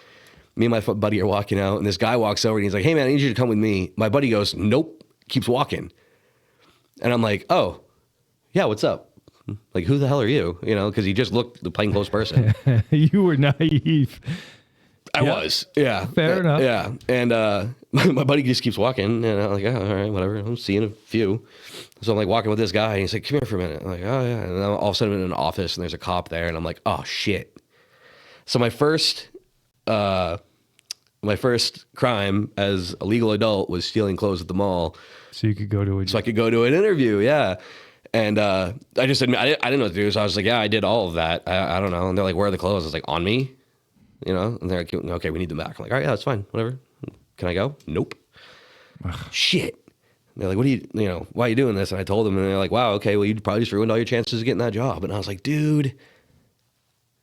Me and my buddy are walking out, and this guy walks over, and he's like, hey, man, I need you to come with me. My buddy goes, nope, keeps walking. And I'm like, oh, yeah, what's up? Like, who the hell are you? Because he just looked the plainclothes person. You were naive. I was, yeah. Fair enough. Yeah. And my buddy just keeps walking, and I'm like, oh, all right, whatever. I'm seeing a few. So I'm like walking with this guy, and he's like, come here for a minute. I'm like, oh, yeah. And then all of a sudden I'm in an office, and there's a cop there, and I'm like, oh, shit. So my first crime as a legal adult was stealing clothes at the mall. So you could go to I could go to an interview, yeah. And I just admit, I didn't know what to do, so I was like, yeah, I did all of that. I don't know. And they're like, where are the clothes? I was like, on me? And they're like, okay, we need them back. I'm like, all right, yeah, that's fine, whatever. Can I go? Nope. Shit. And they're like, what are you, why are you doing this? And I told them, and they're like, wow, okay, well, you probably just ruined all your chances of getting that job. And I was like, dude,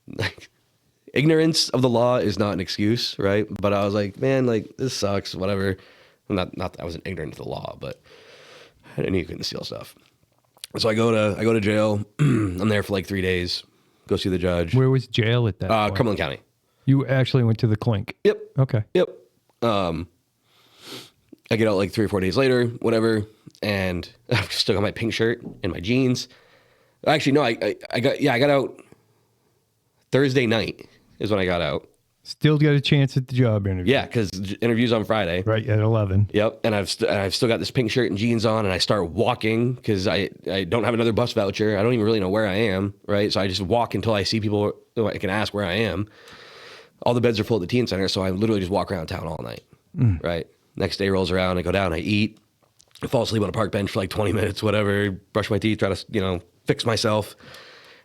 like, ignorance of the law is not an excuse, right? But I was like, man, like, this sucks, whatever. Not that I wasn't ignorant of the law, but I knew you couldn't steal stuff. So I go to jail. I'm there for like 3 days. Go see the judge. Where was jail at that point? Cumberland County. You actually went to the clink? Yep. Okay. Yep. I get out like 3 or 4 days later, whatever, and I've still got my pink shirt and my jeans. Actually, no, I got out Thursday night is when I got out. Still got a chance at the job interview. Yeah, because interview's on Friday. Right, at 11. Yep, and I've still got this pink shirt and jeans on, and I start walking because I don't have another bus voucher. I don't even really know where I am, right? So I just walk until I see people I can ask where I am. All the beds are full at the teen center, so I literally just walk around town all night, right? Next day rolls around, I go down, I eat, I fall asleep on a park bench for like 20 minutes, whatever, brush my teeth, try to, fix myself.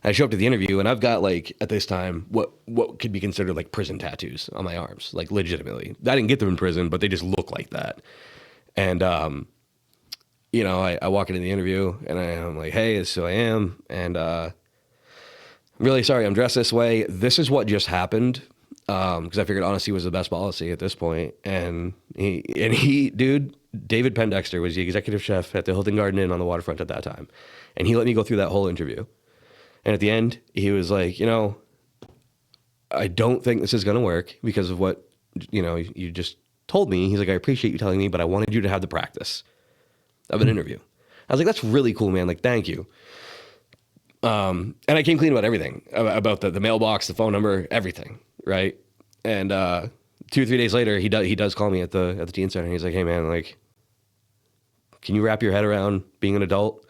I show up to the interview, and I've got, like, at this time, what could be considered, like, prison tattoos on my arms, like, legitimately. I didn't get them in prison, but they just look like that. And, I walk into the interview, and I'm like, hey, this is who I am, and I'm really sorry I'm dressed this way. This is what just happened, because I figured honesty was the best policy at this point. And he, dude, David Pendexter was the executive chef at the Hilton Garden Inn on the waterfront at that time. And he let me go through that whole interview. And at the end, he was like, I don't think this is going to work because of what, you just told me. He's like, I appreciate you telling me, but I wanted you to have the practice of an interview. I was like, that's really cool, man. Like, thank you. And I came clean about everything, about the mailbox, the phone number, everything, right? And 2 or 3 days later, he does call me at the teen center. And he's like, "Hey man, like, can you wrap your head around being an adult,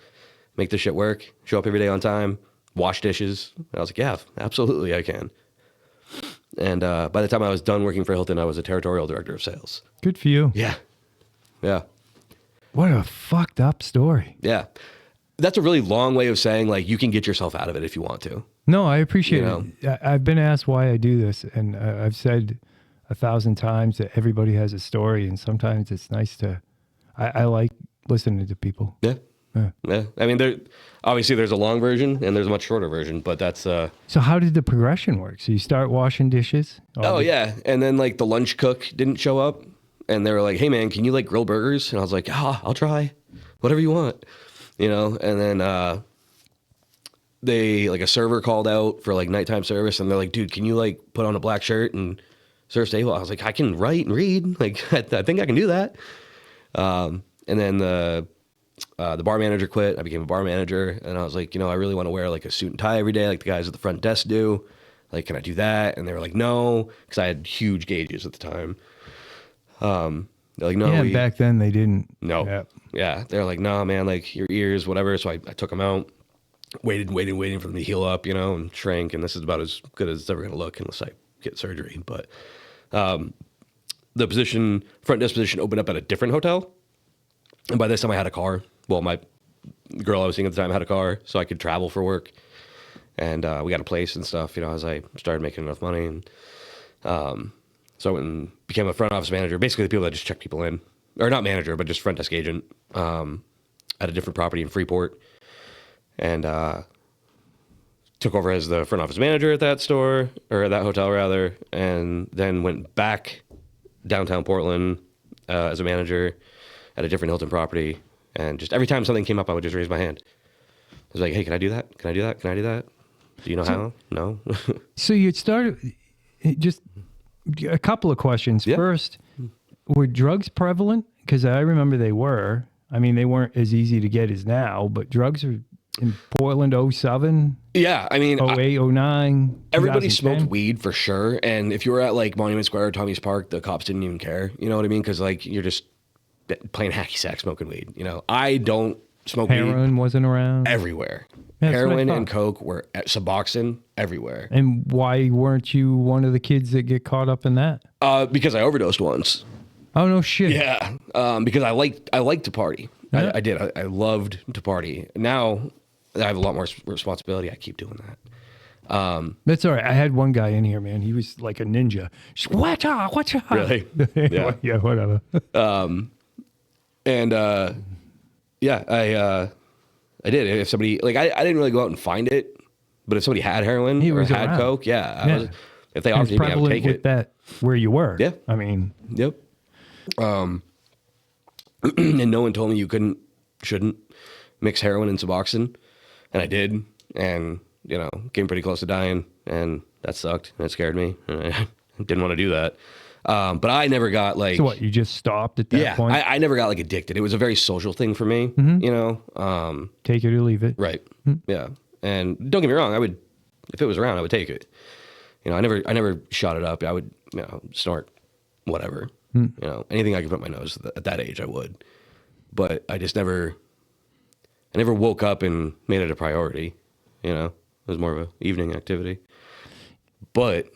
make this shit work, show up every day on time, wash dishes?" And I was like, "Yeah, absolutely, I can." And by the time I was done working for Hilton, I was a territorial director of sales. Good for you. Yeah, yeah, What a fucked up story. yeah. That's a really long way of saying, like, you can get yourself out of it if you want to. No, I appreciate You know? it. I've been asked why I do this, and I've said 1,000 times that everybody has a story, and sometimes it's nice to. I like listening to people. Yeah. Yeah. Yeah. I mean, there's a long version and there's a much shorter version, but that's. So how did the progression work? So you start washing dishes? Oh yeah, and then like the lunch cook didn't show up, and they were like, "Hey man, can you like grill burgers?" And I was like, I'll try, whatever you want, you know. And then they like a server called out for like nighttime service, and they're like, "Dude, can you like put on a black shirt and serve table?" I was like, "I can write and read, like I think I can do that." And then the bar manager quit. I became a bar manager, and I was like, I really want to wear like a suit and tie every day, like the guys at the front desk do. Like, can I do that? And they were like, no, because I had huge gauges at the time. They're like, no. Yeah, back then they didn't. No. Yep. Yeah, they're like, no, man, like your ears, whatever. So I took them out, waiting for them to heal up, and shrink. And this is about as good as it's ever going to look unless I get surgery. But the front desk position opened up at a different hotel. And by this time I had a car. Well, my girl I was seeing at the time had a car, so I could travel for work. And we got a place and stuff, as I started making enough money. And so I went and became a front office manager, basically the people that just check people in. Or not manager, but just front desk agent at a different property in Freeport. And took over as the front office manager at that store, or at that hotel rather, and then went back downtown Portland as a manager at a different Hilton property. And just every time something came up, I would just raise my hand. I was like, "Hey, can I do that? Can I do that? Can I do that? Do you know how?" No. So you started, just a couple of questions. Yeah. First, were drugs prevalent? Because I remember they were. I mean, they weren't as easy to get as now, but drugs are in Portland 07, Yeah, I mean, 08, 09. everybody 2010. smoked weed for sure. And if you were at like Monument Square or Tommy's Park, the cops didn't even care. You know what I mean? Because like you're just playing hacky sack smoking weed. I don't smoke weed Heroin wasn't around. everywhere. Yeah, that's what I Heroin thought. and coke were at Suboxone everywhere. And why weren't you one of the kids that get caught up in that? Because I overdosed once. Oh, no shit. Yeah, because I liked to party. Yeah. I did. I loved to party. Now I have a lot more responsibility. I keep doing that. That's all right. I had one guy in here, man. He was like a ninja. Watcha. Really? Yeah. Yeah, whatever. And yeah, I did. If somebody like I didn't really go out and find it, but if somebody had heroin He or was had around. coke, yeah, Yeah. if they It's offered it to me, I would prevalent take with it. that where you were. Yeah. I mean, Yep. And no one told me you shouldn't mix heroin and Suboxone, and I did, and came pretty close to dying, and that sucked. And it scared me. And I didn't want to do that. But I never got like. so what? You just stopped at that Yeah, point? I never got like addicted. It was a very social thing for me, Take it or leave it. Right. Yeah. And don't get me wrong, I would, if it was around, I would take it. I never shot it up. I would, snort whatever. Anything I could put in my nose at that age, I would. But I never woke up and made it a priority. It was more of an evening activity. But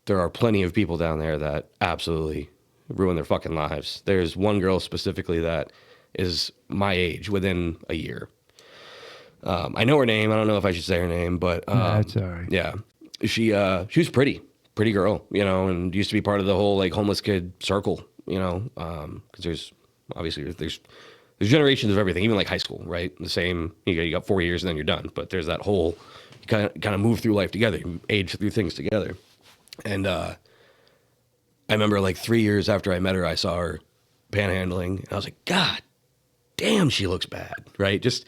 there are plenty of people down there that absolutely ruin their fucking lives. There's one girl specifically that is my age within a year. I know her name. I don't know if I should say her name, but That's all right. yeah, she was pretty girl, and used to be part of the whole like homeless kid circle, because there's obviously there's generations of everything, even like high school, right? The same, you got 4 years and then you're done, but there's that whole kind of move through life together, you age through things together. And I remember like 3 years after I met her, I saw her panhandling, and I was like, God damn, she looks bad, right? Just,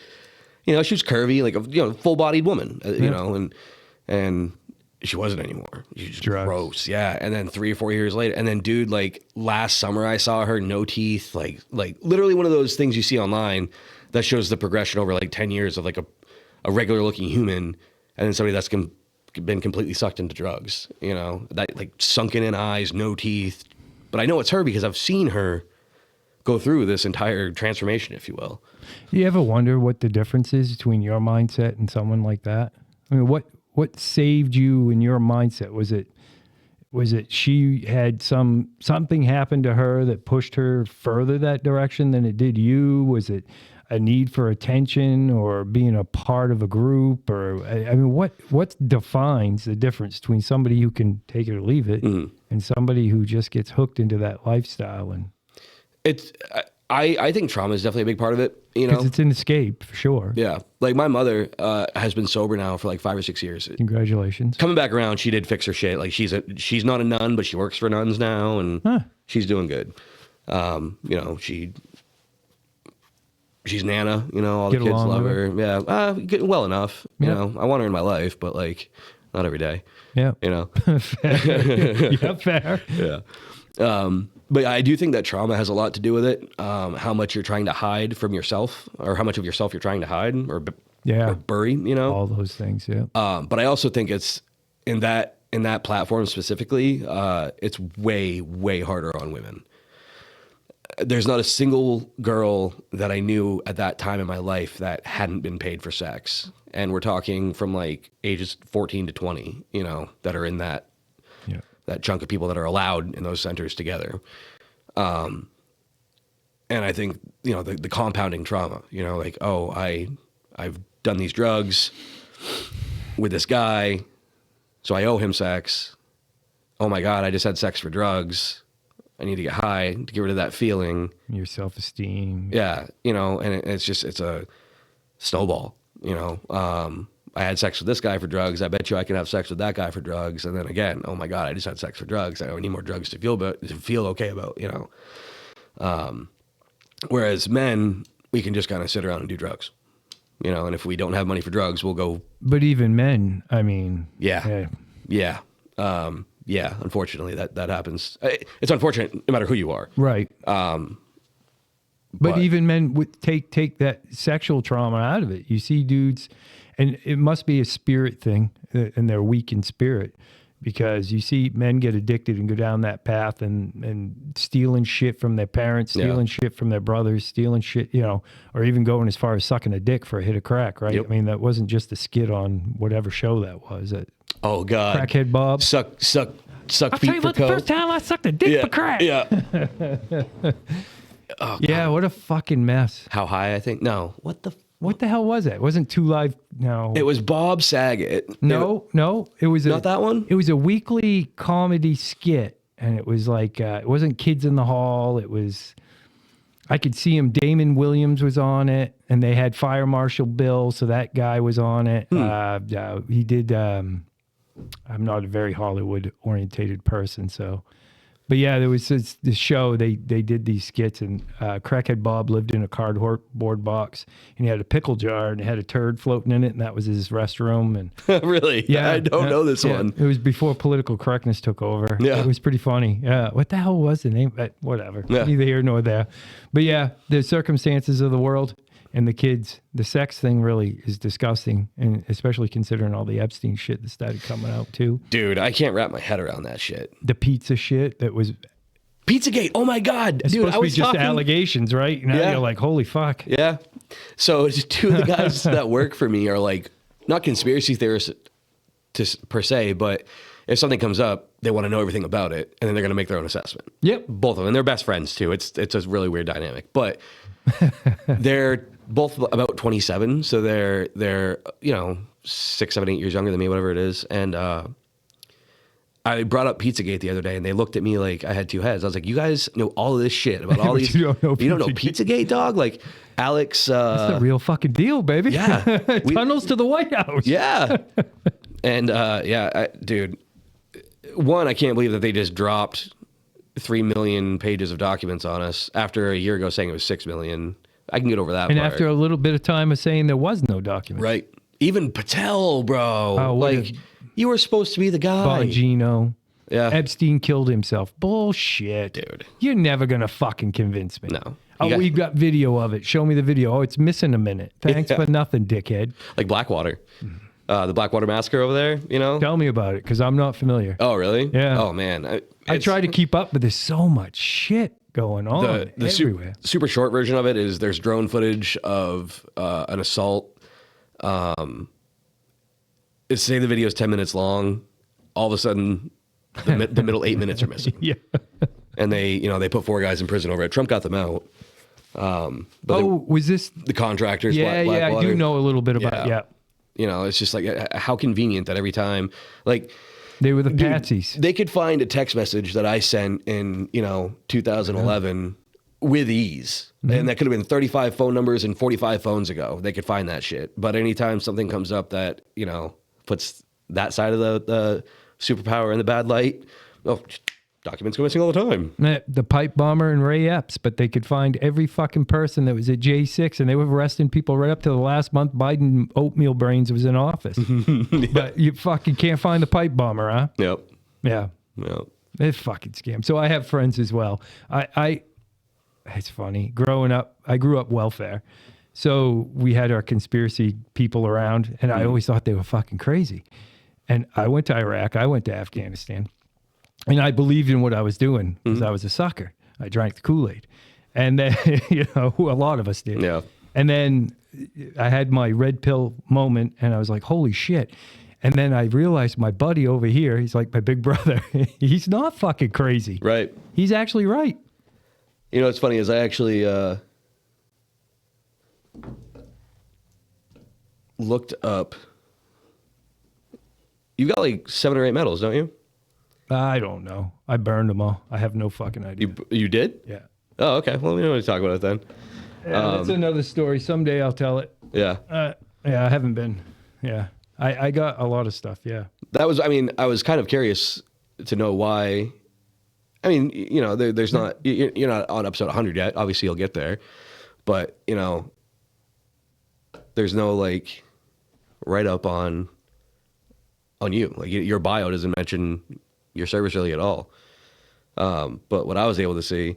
she was curvy, like a full-bodied woman, and she wasn't anymore. She was just Drugs. gross, yeah. And then 3 or 4 years later, and then dude, like last summer, I saw her, no teeth, like literally one of those things you see online that shows the progression over like 10 years of like a regular looking human, and then somebody that's been completely sucked into drugs, you know, that like sunken in eyes, no teeth. But I know it's her because I've seen her go through this entire transformation, if you will. You ever wonder what the difference is between your mindset and someone like that? I mean, what saved you in your mindset? Was it she had something happened to her that pushed her further that direction than it did you? Was it a need for attention or being a part of a group? Or I mean, what defines the difference between somebody who can take it or leave it and somebody who just gets hooked into that lifestyle? And it's I think trauma is definitely a big part of it, you know. because it's an escape for sure. Yeah, like my mother has been sober now for like 5 or 6 years. Congratulations. Coming back around, she did fix her shit. Like she's not a nun, but she works for nuns now, and she's doing good. You know, she's Nana. You know, all Get the kids along love with her. Yeah, getting well enough. You know, I want her in my life, but like not every day. Yeah. You know. Fair. Yeah, fair. Yeah. But I do think that trauma has a lot to do with it. How much you're trying to hide from yourself, or how much of yourself you're trying to hide or bury, you know? All those things, yeah. But I also think it's in that platform specifically, it's way, way harder on women. There's not a single girl that I knew at that time in my life that hadn't been paid for sex. And we're talking from like ages 14 to 20, you know, that are in that chunk of people that are allowed in those centers together. And I think, you know, the compounding trauma, you know, like, oh, I've done these drugs with this guy, so I owe him sex. Oh my God, I just had sex for drugs. I need to get high to get rid of that feeling. Your self-esteem. Yeah, you know, and it's a snowball, you know. I had sex with this guy for drugs. I bet you I can have sex with that guy for drugs. And then again, oh my God, I just had sex for drugs. I need more drugs to feel okay about, you know. Whereas men, we can just kind of sit around and do drugs, you know. And if we don't have money for drugs, we'll go. But even men, I mean. Yeah. Unfortunately, that happens. It's unfortunate no matter who you are. Right. But even men would take that sexual trauma out of it. You see dudes, and it must be a spirit thing, and they're weak in spirit, because you see men get addicted and go down that path and stealing shit from their parents, stealing shit from their brothers, stealing shit, you know, or even going as far as sucking a dick for a hit of crack, right? Yep. I mean, that wasn't just a skit on whatever show that was. Oh God, Crackhead Bob. Suck I'll tell feet you for what, the coke. first time I sucked a dick for crack. Yeah. Oh, yeah, what a fucking mess. How High, I think. No. What the hell was it? It wasn't Two Live. No. It was Bob Saget. No. It was not that one? It was a weekly comedy skit. And it was like, it wasn't Kids in the Hall. It was, I could see him. Damon Williams was on it. And they had Fire Marshal Bill. So that guy was on it. He did, I'm not a very Hollywood orientated person. So. But yeah, there was this show, they did these skits, and Crackhead Bob lived in a cardboard box, and he had a pickle jar, and it had a turd floating in it, and that was his restroom. And really? Yeah, I don't know this one. It was before political correctness took over. Yeah. It was pretty funny. Yeah. What the hell was the name? Whatever. Yeah. Neither here nor there. But yeah, the circumstances of the world and the kids, the sex thing really is disgusting, and especially considering all the Epstein shit that started coming out too. Dude, I can't wrap my head around that shit. The pizza shit that was Pizzagate. Oh my God. it's Dude, supposed to be just allegations, right? Now Yeah. you're like, holy fuck. Yeah. So two of the guys that work for me are like, not conspiracy theorists per se, but if something comes up, they want to know everything about it, and then they're going to make their own assessment. Yep. Both of them. And they're best friends too. It's a really weird dynamic. But they're both about 27, so they're you know, 6, 7, 8 years younger than me, whatever it is. And I brought up Pizzagate the other day, and they looked at me like I had two heads. I was like, "You guys know all of this shit about all these? You don't know Pizzagate, dog? Like Alex? That's the real fucking deal, baby. Yeah, Tunnels to the White House. Yeah, and dude, one, I can't believe that they just dropped 3 million pages of documents on us after a year ago saying it was 6 million. I can get over that. And part. after a little bit of time of saying there was no document. Right. Even Patel, bro. Oh, like, you were supposed to be the guy. Bongino. Yeah. Epstein killed himself. Bullshit. Dude. You're never going to fucking convince me. No. Oh, we've got video of it. Show me the video. Oh, it's missing a minute. Thanks for nothing, dickhead. Like Blackwater. The Blackwater Massacre over there, you know? Tell me about it, because I'm not familiar. Oh, really? Yeah. Oh, man. I try to keep up, but there's so much shit going on everywhere. Super short version of it is there's drone footage of an assault. Say the video is 10 minutes long. All of a sudden, the middle 8 minutes are missing. Yeah. And they put 4 guys in prison over it. Trump got them out. But Was this? the contractors? Yeah, Blackwater, I do know a little bit about. Yeah. You know, it's just like how convenient that every time, like. They were the Dude, patsies. they could find a text message that I sent in, 2011 with ease. Mm-hmm. And that could have been 35 phone numbers and 45 phones ago. They could find that shit. But anytime something comes up that, puts that side of the superpower in the bad light, documents go missing all the time. The pipe bomber and Ray Epps, but they could find every fucking person that was at J6, and they were arresting people right up to the last month Biden oatmeal brains was in office. Yeah. But you fucking can't find the pipe bomber, huh? Yep. Yeah. Yep. It's fucking scam. So I have friends as well. It's funny. Growing up, I grew up welfare. So we had our conspiracy people around, and I always thought they were fucking crazy. And I went to Iraq. I went to Afghanistan. And I believed in what I was doing because I was a sucker. I drank the Kool-Aid. And then, a lot of us did. Yeah. And then I had my red pill moment, and I was like, holy shit. And then I realized my buddy over here, he's like my big brother. He's not fucking crazy. Right. He's actually right. What's funny is I actually looked up. You've got like 7 or 8 medals, don't you? I don't know. I burned them all. I have no fucking idea. You did? Yeah. Oh, okay. Well, we don't want to talk about it then. Yeah, that's another story. Someday I'll tell it. Yeah. Yeah, I haven't been. Yeah. I got a lot of stuff. Yeah. I was kind of curious to know why. There's not, you're not on episode 100 yet. Obviously, you'll get there. But, there's no like write up on you. Like your bio doesn't mention your service really at all. But what I was able to see.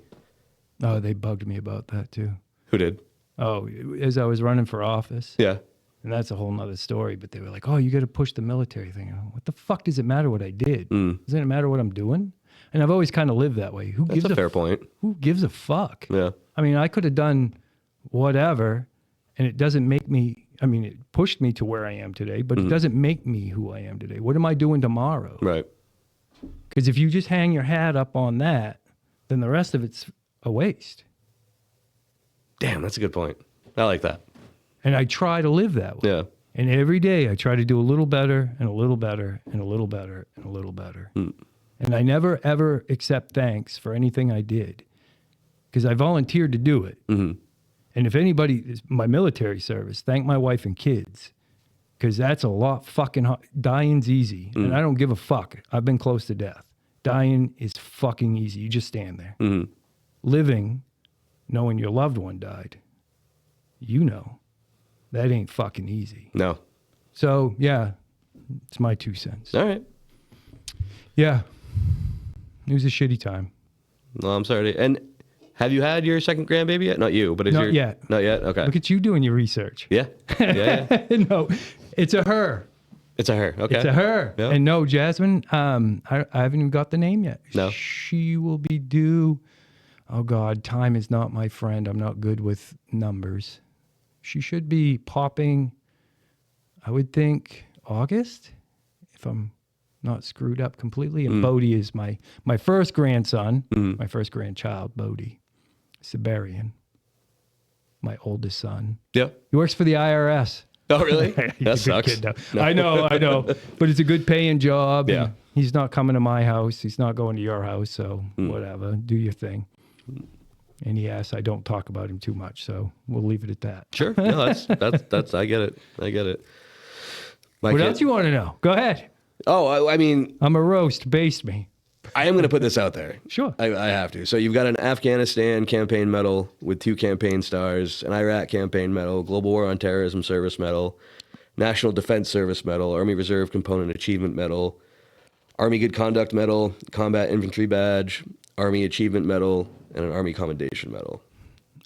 Oh, they bugged me about that too. Who did? Oh, as I was running for office. Yeah. And that's a whole nother story. But they were like, oh, you got to push the military thing. What the fuck does it matter what I did? Doesn't it matter what I'm doing? And I've always kind of lived that way. That's a fair point. Who gives a fuck? Yeah. I mean, I could have done whatever, and it doesn't make me, it pushed me to where I am today, but it doesn't make me who I am today. What am I doing tomorrow? Right. Because if you just hang your hat up on that, then the rest of it's a waste. Damn, that's a good point. I like that. And I try to live that way. Yeah. And every day I try to do a little better and a little better and a little better and a little better. And I never, ever accept thanks for anything I did because I volunteered to do it. And if anybody, my military service, thank my wife and kids because that's a lot fucking hard. Dying's easy. And I don't give a fuck. I've been close to death. Dying is fucking easy. You just stand there. Living, knowing your loved one died, that ain't fucking easy. No. So, yeah, it's my 2 cents. All right. Yeah. It was a shitty time. No, I'm sorry. And have you had your second grandbaby yet? Not you, but is Not yet. Not yet? Okay. Look at you doing your research. Yeah. Yeah. No, it's a her. It's a her. Okay. It's a her. Yeah. And no, Jasmine, I haven't even got the name yet. No. She will be due. Oh, God, time is not my friend. I'm not good with numbers. She should be popping, I would think, August, if I'm not screwed up completely. And Bodie is my first grandson, my first grandchild, Bodie, Siberian, my oldest son. Yeah. He works for the IRS. Oh, really? He's That a sucks. good kid, though. I know. But it's a good paying job. Yeah. And he's not coming to my house. He's not going to your house. So whatever, do your thing. And he asks, I don't talk about him too much. So we'll leave it at that. Sure. No, that's I get it. I get it. What else you want to know? Go ahead. Oh, I mean, I'm a roast. Base me. I am going to put this out there. Sure. I have to. So you've got an Afghanistan campaign medal with 2 campaign stars, an Iraq campaign medal, Global War on Terrorism Service Medal, National Defense Service Medal, Army Reserve Component Achievement Medal, Army Good Conduct Medal, Combat Infantry Badge, Army Achievement Medal, and an Army Commendation Medal.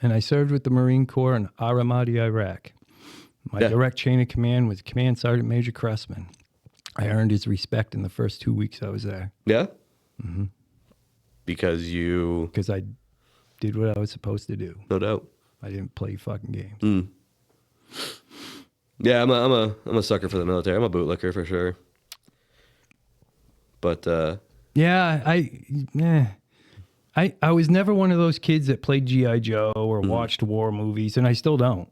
And I served with the Marine Corps in Aramadi, Iraq. My direct chain of command was Command Sergeant Major Cressman. I earned his respect in the first 2 weeks I was there. Yeah? Mm-hmm. Because I did what I was supposed to do. No doubt. I didn't play fucking games. Mm. Yeah, I'm a sucker for the military. I'm a bootlicker for sure. But yeah, I was never one of those kids that played G.I. Joe or watched war movies, and I still don't.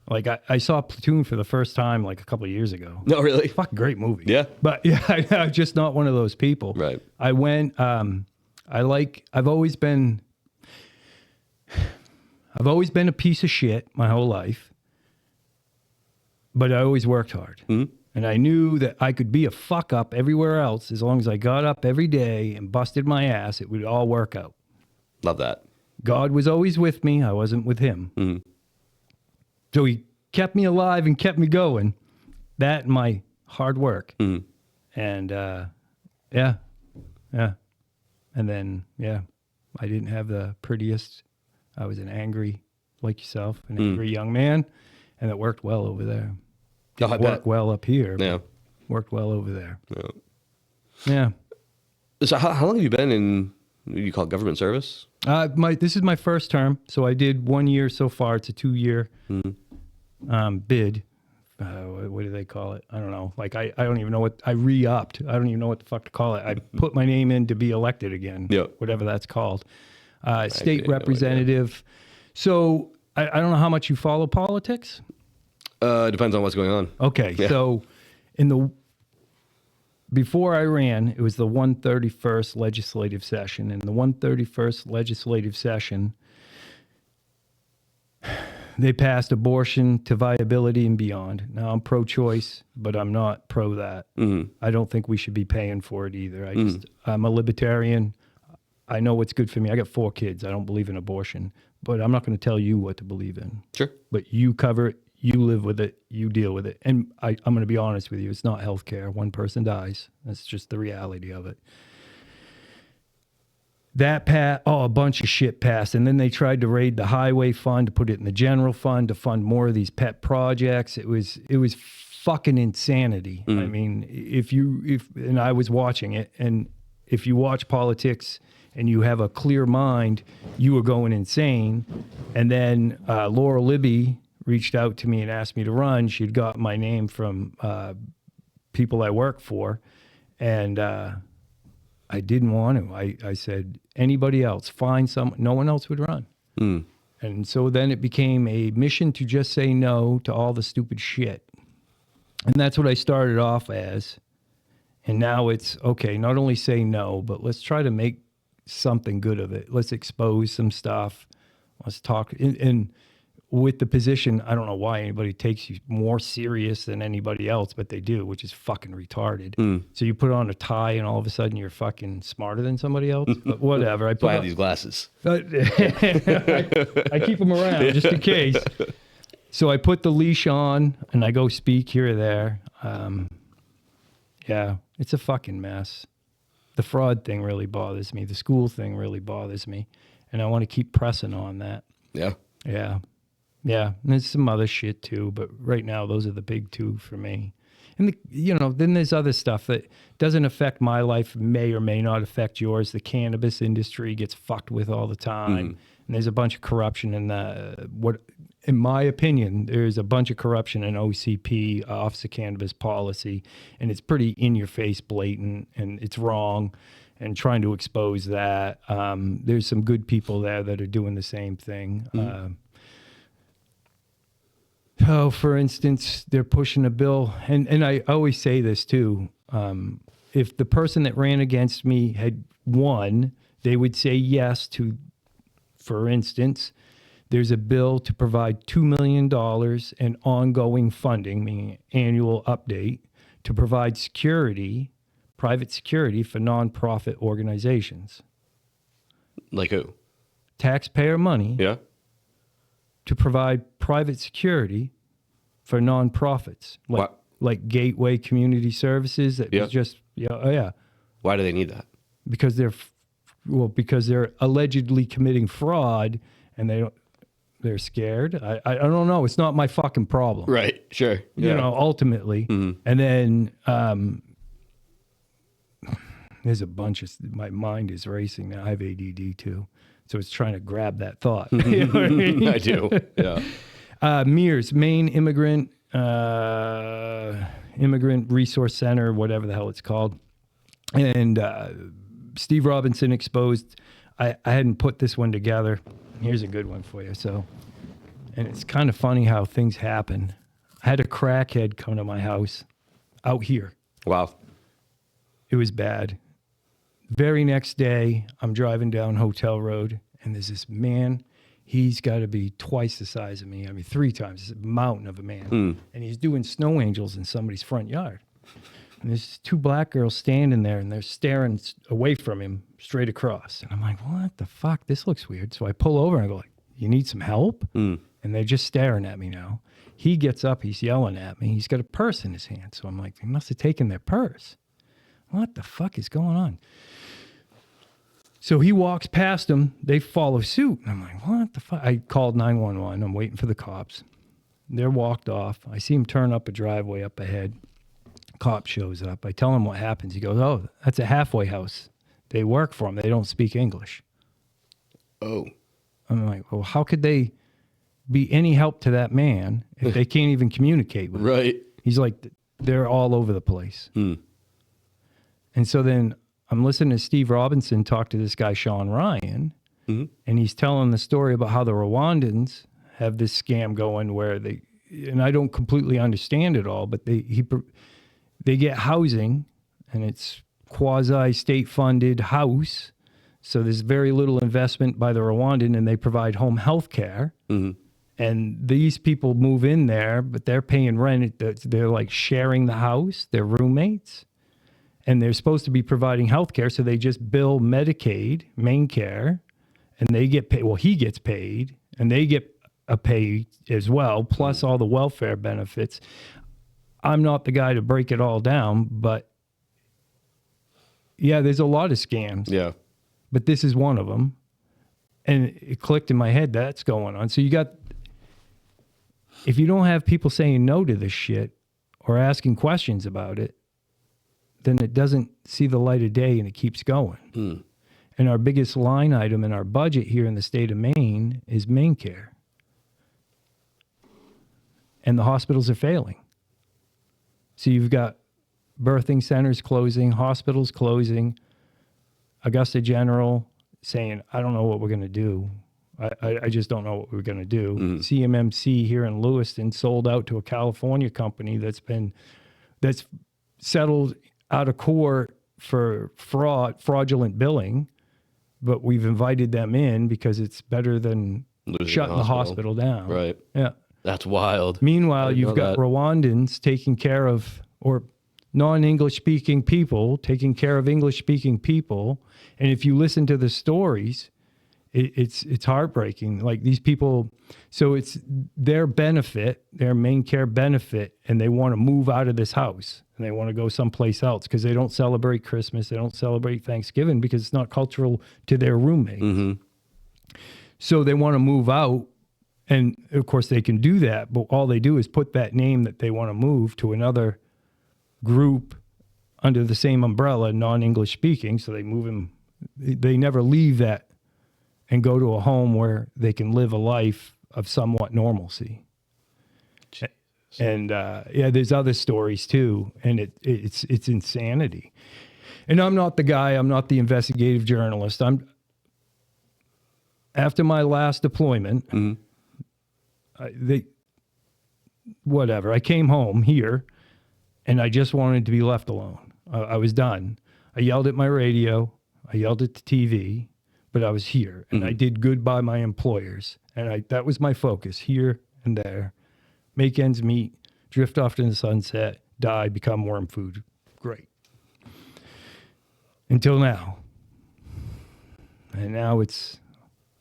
Like, I saw Platoon for the first time like a couple of years ago. No, really? Fucking great movie. Yeah. But yeah, I'm just not one of those people. Right. I went, I've always been a piece of shit my whole life, but I always worked hard. Mm-hmm. And I knew that I could be a fuck up everywhere else as long as I got up every day and busted my ass, it would all work out. Love that. God was always with me. I wasn't with him. Mm-hmm. So he kept me alive and kept me going. That and my hard work. Mm-hmm. And yeah. And then, I didn't have the prettiest. I was an angry, like yourself, an angry young man. And it worked well over there. Didn't work well up here. Yeah. Worked well over there. Yeah. So how long have you been in, what do you call it, government service? This is my first term. So I did 1 year so far. It's a 2-year bid. What do they call it? I don't know. Like, I don't even know what, I re-upped. I don't even know what the fuck to call it. I put my name in to be elected again. Yep. Whatever that's called. State representative. So I don't know how much you follow politics. Depends on what's going on. Okay, so before I ran, it was the 131st legislative session. In the 131st legislative session, they passed abortion to viability and beyond. Now, I'm pro-choice, but I'm not pro that. Mm-hmm. I don't think we should be paying for it either. I'm a libertarian. I know what's good for me. I got 4 kids. I don't believe in abortion, but I'm not going to tell you what to believe in. Sure. But you cover it. You live with it. You deal with it. And I'm going to be honest with you. It's not healthcare. One person dies. That's just the reality of it. A bunch of shit passed. And then they tried to raid the highway fund to put it in the general fund to fund more of these pet projects. It was fucking insanity. I mean, and I was watching it, and if you watch politics and you have a clear mind, you were going insane. And then Laura Libby reached out to me and asked me to run. She'd got my name from people I work for, and I didn't want to. I said, anybody else, find someone. No one else would run. Mm. And so then it became a mission to just say no to all the stupid shit. And that's what I started off as. And now it's, okay, not only say no, but let's try to make something good of it. Let's expose some stuff. Let's talk. And with the position, I don't know why anybody takes you more serious than anybody else, but they do, which is fucking retarded. Mm. So you put on a tie and all of a sudden you're fucking smarter than somebody else. But whatever. I have these glasses. I keep them around just in case. So I put the leash on and I go speak here or there. Yeah, it's a fucking mess. The fraud thing really bothers me. The school thing really bothers me. And I want to keep pressing on that. Yeah. Yeah. Yeah, and there's some other shit too, but right now those are the big 2 for me. And then there's other stuff that doesn't affect my life, may or may not affect yours. The cannabis industry gets fucked with all the time, and there's a bunch of corruption in in my opinion, there's a bunch of corruption in OCP, Office of Cannabis Policy, and it's pretty in your face, blatant, and it's wrong. And trying to expose that. There's some good people there that are doing the same thing. For instance, they're pushing a bill, and I always say this too. If the person that ran against me had won, they would say yes to, for instance, there's a bill to provide $2 million in ongoing funding, meaning annual update, to provide security, private security for nonprofit organizations. Like who? Taxpayer money. Yeah. To provide private security for nonprofits, like Gateway Community Services. That was just Why do they need that? Because they're allegedly committing fraud, and they don't. they're scared. I don't know. It's not my fucking problem. Right. Sure. You know, ultimately. Mm-hmm. And then there's a bunch of, my mind is racing now. I have ADD too. So it's trying to grab that thought. You know what I mean? I do. Yeah. MERS, Maine Immigrant Resource Center, whatever the hell it's called. And Steve Robinson exposed, I hadn't put this one together. Here's a good one for you. So, and it's kind of funny how things happen. I had a crackhead come to my house out here. Wow. It was bad. Very next day, I'm driving down Hotel Road, and there's this man. He's got to be twice the size of me. I mean, 3 times. He's a mountain of a man. And he's doing snow angels in somebody's front yard. And there's 2 black girls standing there, and they're staring away from him straight across. And I'm like, what the fuck? This looks weird. So I pull over, and I go, like, you need some help? And they're just staring at me now. He gets up. He's yelling at me. He's got a purse in his hand. So I'm like, they must have taken their purse. What the fuck is going on? So he walks past them. They follow suit. And I'm like, what the fuck? I called 911. I'm waiting for the cops. They're walked off. I see him turn up a driveway up ahead. Cop shows up. I tell him what happens. He goes, oh, that's a halfway house. They work for him. They don't speak English. Oh. I'm like, well, how could they be any help to that man if they can't even communicate with him? Right. He's like, they're all over the place. And so then I'm listening to Steve Robinson talk to this guy, Sean Ryan, and he's telling the story about how the Rwandans have this scam going where they, and I don't completely understand it all, but they get housing, and it's quasi-state funded house. So there's very little investment by the Rwandan, and they provide home health care. And these people move in there, but they're paying rent. They're like sharing the house. They're roommates. And they're supposed to be providing health care, so they just bill Medicaid, main care, and they get paid. Well, he gets paid, and they get a pay as well, plus all the welfare benefits. I'm not the guy to break it all down, but yeah, there's a lot of scams. Yeah. But this is one of them. And it clicked in my head, that's going on. So you got, if you don't have people saying no to this shit or asking questions about it, then it doesn't see the light of day, and it keeps going. And our biggest line item in our budget here in the state of Maine is main care. And the hospitals are failing. So you've got birthing centers closing, hospitals closing, Augusta General saying, I don't know what we're going to do. I just don't know what we're going to do. CMMC here in Lewiston sold out to a California company that's settled out of court for fraudulent billing, but we've invited them in because it's better than shutting the hospital down. Right. Yeah. That's wild. Meanwhile, you've got Rwandans taking care of, or non-English speaking people taking care of English speaking people. And if you listen to the stories, it's heartbreaking. Like these people, so it's their benefit, their main care benefit, and they want to move out of this house and they want to go someplace else because they don't celebrate Christmas, they don't celebrate Thanksgiving because it's not cultural to their roommate. So they want to move out, and of course they can do that, but all they do is put that name that they want to move to another group under the same umbrella, non-English speaking. So they move them, they never leave that and go to a home where they can live a life of somewhat normalcy. Jesus. And yeah, there's other stories too, and it's insanity. And I'm not the guy, I'm not the investigative journalist. After my last deployment, I came home here, and I just wanted to be left alone. I was done. I yelled at my radio, I yelled at the TV, but I was here, and I did good by my employers, and that was my focus, here and there. Make ends meet, drift off into the sunset, die, become worm food. Great. Until now. And now it's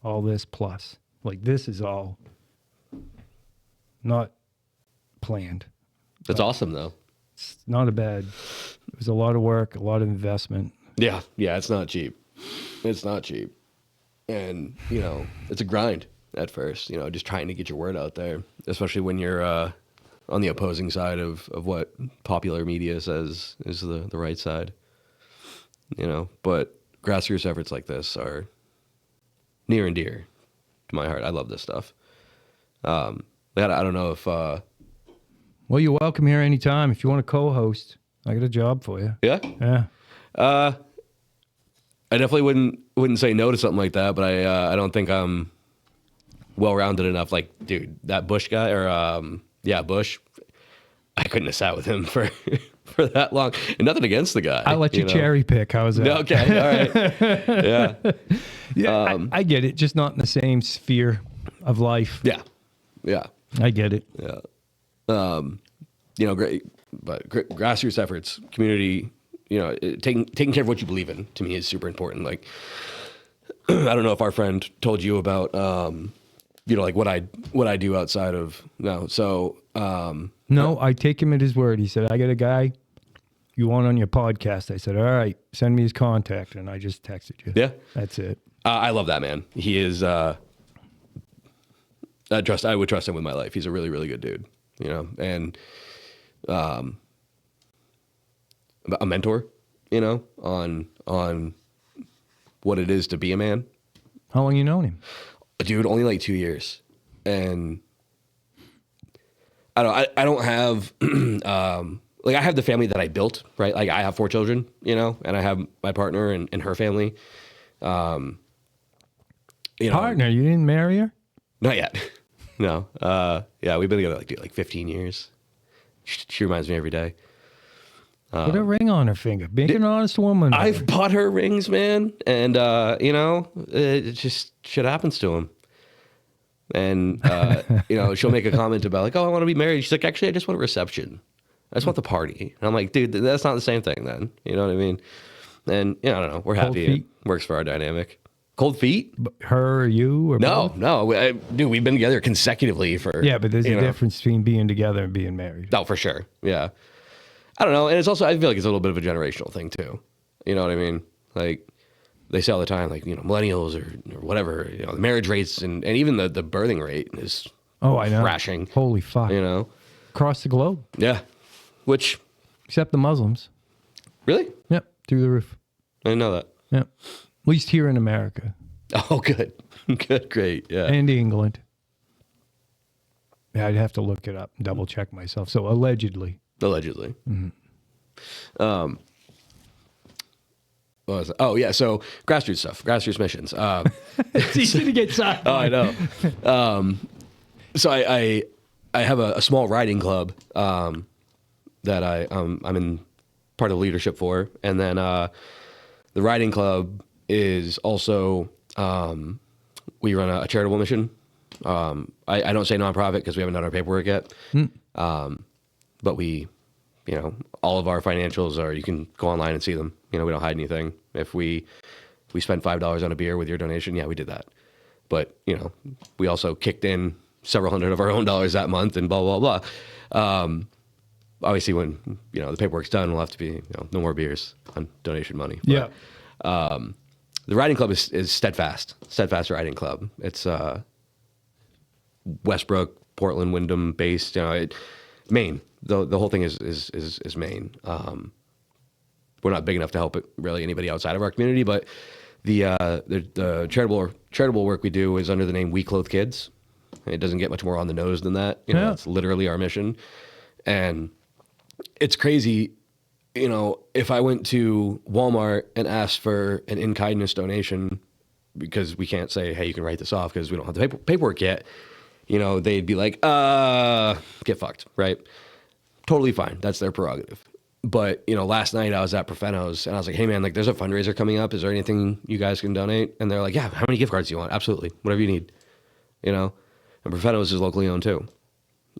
all this plus. Like, this is all not planned. That's awesome, though. It's not a bad, it was a lot of work, a lot of investment. Yeah, it's not cheap. It's not cheap. And, it's a grind. at first, just trying to get your word out there, especially when you're on the opposing side of what popular media says is the right side, but grassroots efforts like this are near and dear to my heart. I love this stuff. I don't know if, Well, you're welcome here anytime. If you want to co-host, I got a job for you. yeah, Yeah. I definitely wouldn't say no to something like that, but I don't think I'm well-rounded enough. Like, dude, that Bush guy, or Bush, I couldn't have sat with him for that long. And nothing against the guy. I'll let you cherry pick. How's that? Okay, all right. Yeah. Yeah, I get it. Just not in the same sphere of life. Yeah. I get it. Yeah. Great, but grassroots efforts, community, taking care of what you believe in, to me, is super important. Like, I don't know if our friend told you about, like what I do outside of no. So, no, I take him at his word. He said, I got a guy you want on your podcast. I said, all right, send me his contact. And I just texted you. Yeah. That's it. I love that man. He is, I would trust him with my life. He's a really, really good dude, and, a mentor, on what it is to be a man. How long you known him? Dude, only like 2 years. And I don't have, like, I have the family that I built, right? Like, I have 4 children, and I have my partner and her family. Partner, you didn't marry her? Not yet. No. Yeah, we've been together like 15 years. She reminds me every day. Put a ring on her finger. Make an honest woman. I've bought her rings, man. And, it just shit happens to them. And, she'll make a comment about like, oh, I want to be married. She's like, actually, I just want a reception. I just want the party. And I'm like, dude, that's not the same thing then. You know what I mean? And, I don't know. We're happy. It works for our dynamic. Cold feet? Her or you? Or No, both? no. Dude, we've been together consecutively for... Yeah, but there's a difference between being together and being married. Oh, for sure. Yeah. I don't know. And it's also, I feel like it's a little bit of a generational thing too. You know what I mean? Like, they say all the time, like, millennials or whatever, the marriage rates and even the birthing rate is I know. crashing. Holy fuck. Across the globe. Yeah. Which... Except the Muslims. Really? Yep. Through the roof. I didn't know that. Yep. At least here in America. Oh, good. Good, great. Yeah. And England. Yeah, I'd have to look it up and double check myself. So allegedly. Allegedly. Mm-hmm. What was it? Oh, yeah. So grassroots stuff, grassroots missions. It's easy to get sidelined. Oh, I know. So I have a small riding club that I'm in part of the leadership for. And then the riding club is also, we run a charitable mission. I don't say nonprofit because we haven't done our paperwork yet. But we, all of our financials are, you can go online and see them. We don't hide anything. If we spent $5 on a beer with your donation, yeah, we did that. But, we also kicked in several hundred of our own dollars that month and blah, blah, blah. Obviously when, the paperwork's done, we'll have to be, no more beers on donation money. But, Yeah. the riding club is Steadfast Riding Club. It's, Westbrook, Portland, Wyndham based, Maine. The whole thing is Maine. We're not big enough to help really anybody outside of our community, but the charitable work we do is under the name We Clothe Kids. It doesn't get much more on the nose than that. It's literally our mission. And it's crazy, if I went to Walmart and asked for an in-kindness donation, because we can't say, hey, you can write this off because we don't have the paperwork yet, they'd be like, get fucked, right? Totally fine. That's their prerogative. But, last night I was at Profeno's and I was like, hey man, like there's a fundraiser coming up. Is there anything you guys can donate? And they're like, yeah, how many gift cards do you want? Absolutely. Whatever you need, And Profeno's is locally owned too.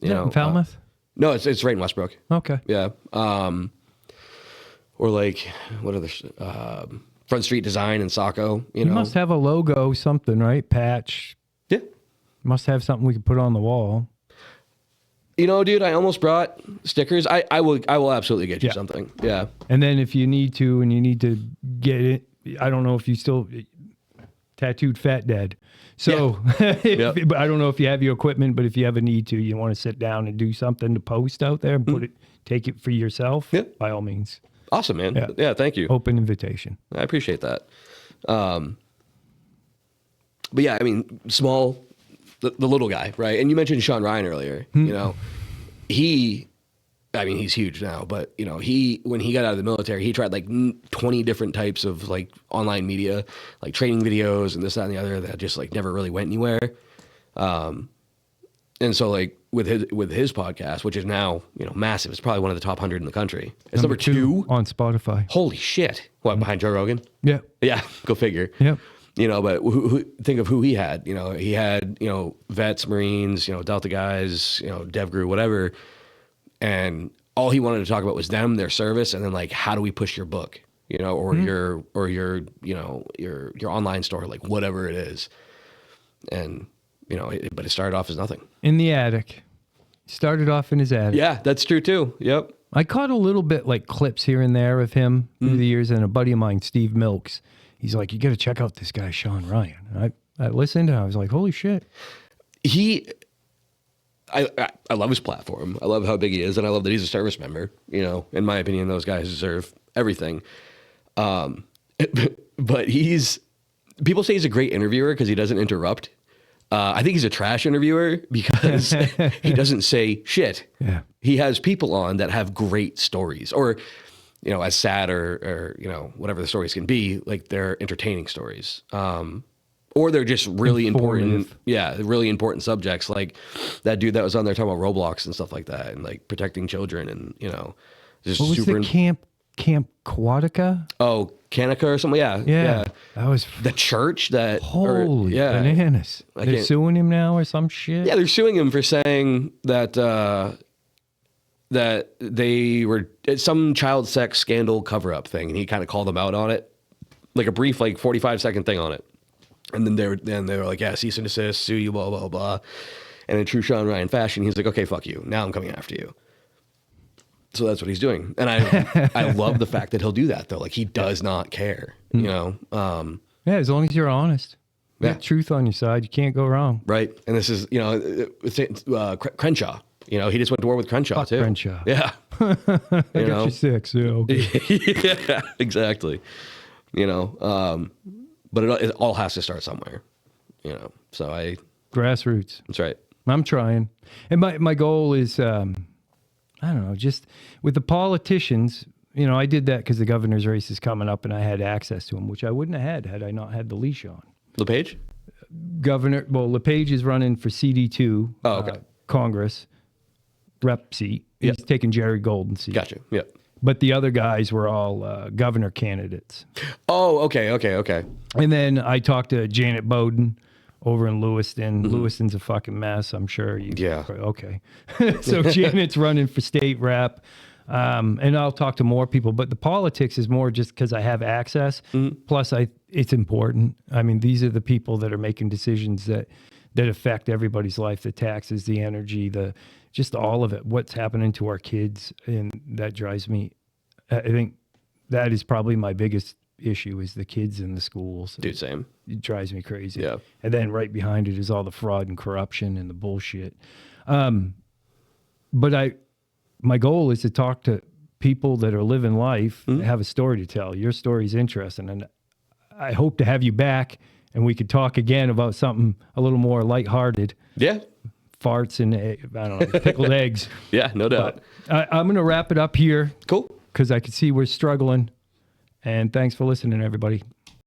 In Falmouth? No, it's right in Westbrook. Okay. Yeah. Or like, what are Front Street Design and Saco, You must have a logo, something, right? Patch. Yeah. Must have something we could put on the wall. Dude, I almost brought stickers. I will absolutely get you something. Yeah. And then if you need to, and you need to get it, I don't know if you still, tattooed fat dad. So Yep. I don't know if you have your equipment, but if you ever need to, you want to sit down and do something to post out there and take it for yourself, by all means. Awesome, man. Yeah, thank you. Open invitation. I appreciate that. But yeah, I mean, small, the little guy, right? And you mentioned Sean Ryan earlier. You know, he's huge now, but you know, when he got out of the military, he tried like 20 different types of like online media, like training videos and this, that, and the other that just like never really went anywhere. And so like with his podcast, which is now, you know, massive, it's probably one of the top 100 in the country. It's number two on Spotify. Holy shit. What, behind Joe Rogan? Yeah. Yeah. Go figure. Yep. You know, but think of who he had. You know, he had, you know, vets, Marines, you know, Delta guys, you know, DevGru, whatever. And all he wanted to talk about was them, their service, and then like, how do we push your book, you know, or your, you know, your online store, like whatever it is. And, you know, but it started off as nothing. In the attic. Started off in his attic. Yeah, that's true too. Yep. I caught a little bit like clips here and there of him through the years, and a buddy of mine, Steve Milks, he's like, you got to check out this guy, Sean Ryan. And I listened and I was like, holy shit. I love his platform. I love how big he is, and I love that he's a service member. You know, in my opinion, those guys deserve everything. But people say he's a great interviewer because he doesn't interrupt. I think he's a trash interviewer because he doesn't say shit. Yeah. He has people on that have great stories, or, you know, as sad or you know, whatever the stories can be, like they're entertaining stories. Or they're just really important. Yeah, really important subjects, like that dude that was on there talking about Roblox and stuff like that, and like protecting children, and you know, just What was super. the Camp Quatica? Oh, Kanika or something. Yeah. That was The church that. holy bananas. They're suing him now or some shit. Yeah, they're suing him for saying that that they were some child sex scandal cover up thing, and he kind of called them out on it, like a brief, like 45-second thing on it. And then they were like, yeah, cease and desist, sue you, blah, blah, blah. And in true Sean Ryan fashion, he's like, okay, fuck you. Now I'm coming after you. So that's what he's doing. And I love the fact that he'll do that, though. Like, he does not care, you know? Yeah, as long as you're honest. Yeah. Got truth on your side, you can't go wrong. Right. And this is, you know, Crenshaw. You know, he just went to war with Crenshaw, Fuck too. Crenshaw. Yeah. I got you 6. Yeah, okay. Yeah, exactly. You know, but it all has to start somewhere, you know. So Grassroots. that's right. I'm trying. And my goal is, I don't know, just with the politicians, you know, I did that because the governor's race is coming up and I had access to him, which I wouldn't have had I not had the leash on. LePage? LePage is running for CD2, Oh, okay. Congress rep seat. He's taking Jerry Golden's seat. Gotcha. Yeah. But the other guys were all governor candidates. Oh, okay. And then I talked to Janet Bowden over in Lewiston. Lewiston's a fucking mess, I'm sure. Yeah. Okay. So Janet's running for state rep. And I'll talk to more people. But the politics is more just because I have access. Plus, it's important. I mean, these are the people that are making decisions that affect everybody's life, the taxes, the energy, just all of it, what's happening to our kids. And that drives me. I think that is probably my biggest issue is the kids in the schools. Dude, same. It drives me crazy. Yeah. And then right behind it is all the fraud and corruption and the bullshit. But my goal is to talk to people that are living life, have a story to tell. Your story is interesting. And I hope to have you back and we could talk again about something a little more lighthearted. Yeah. Farts and, I don't know, pickled eggs. Yeah, no doubt. But I'm going to wrap it up here. Cool. Because I can see we're struggling. And thanks for listening, everybody.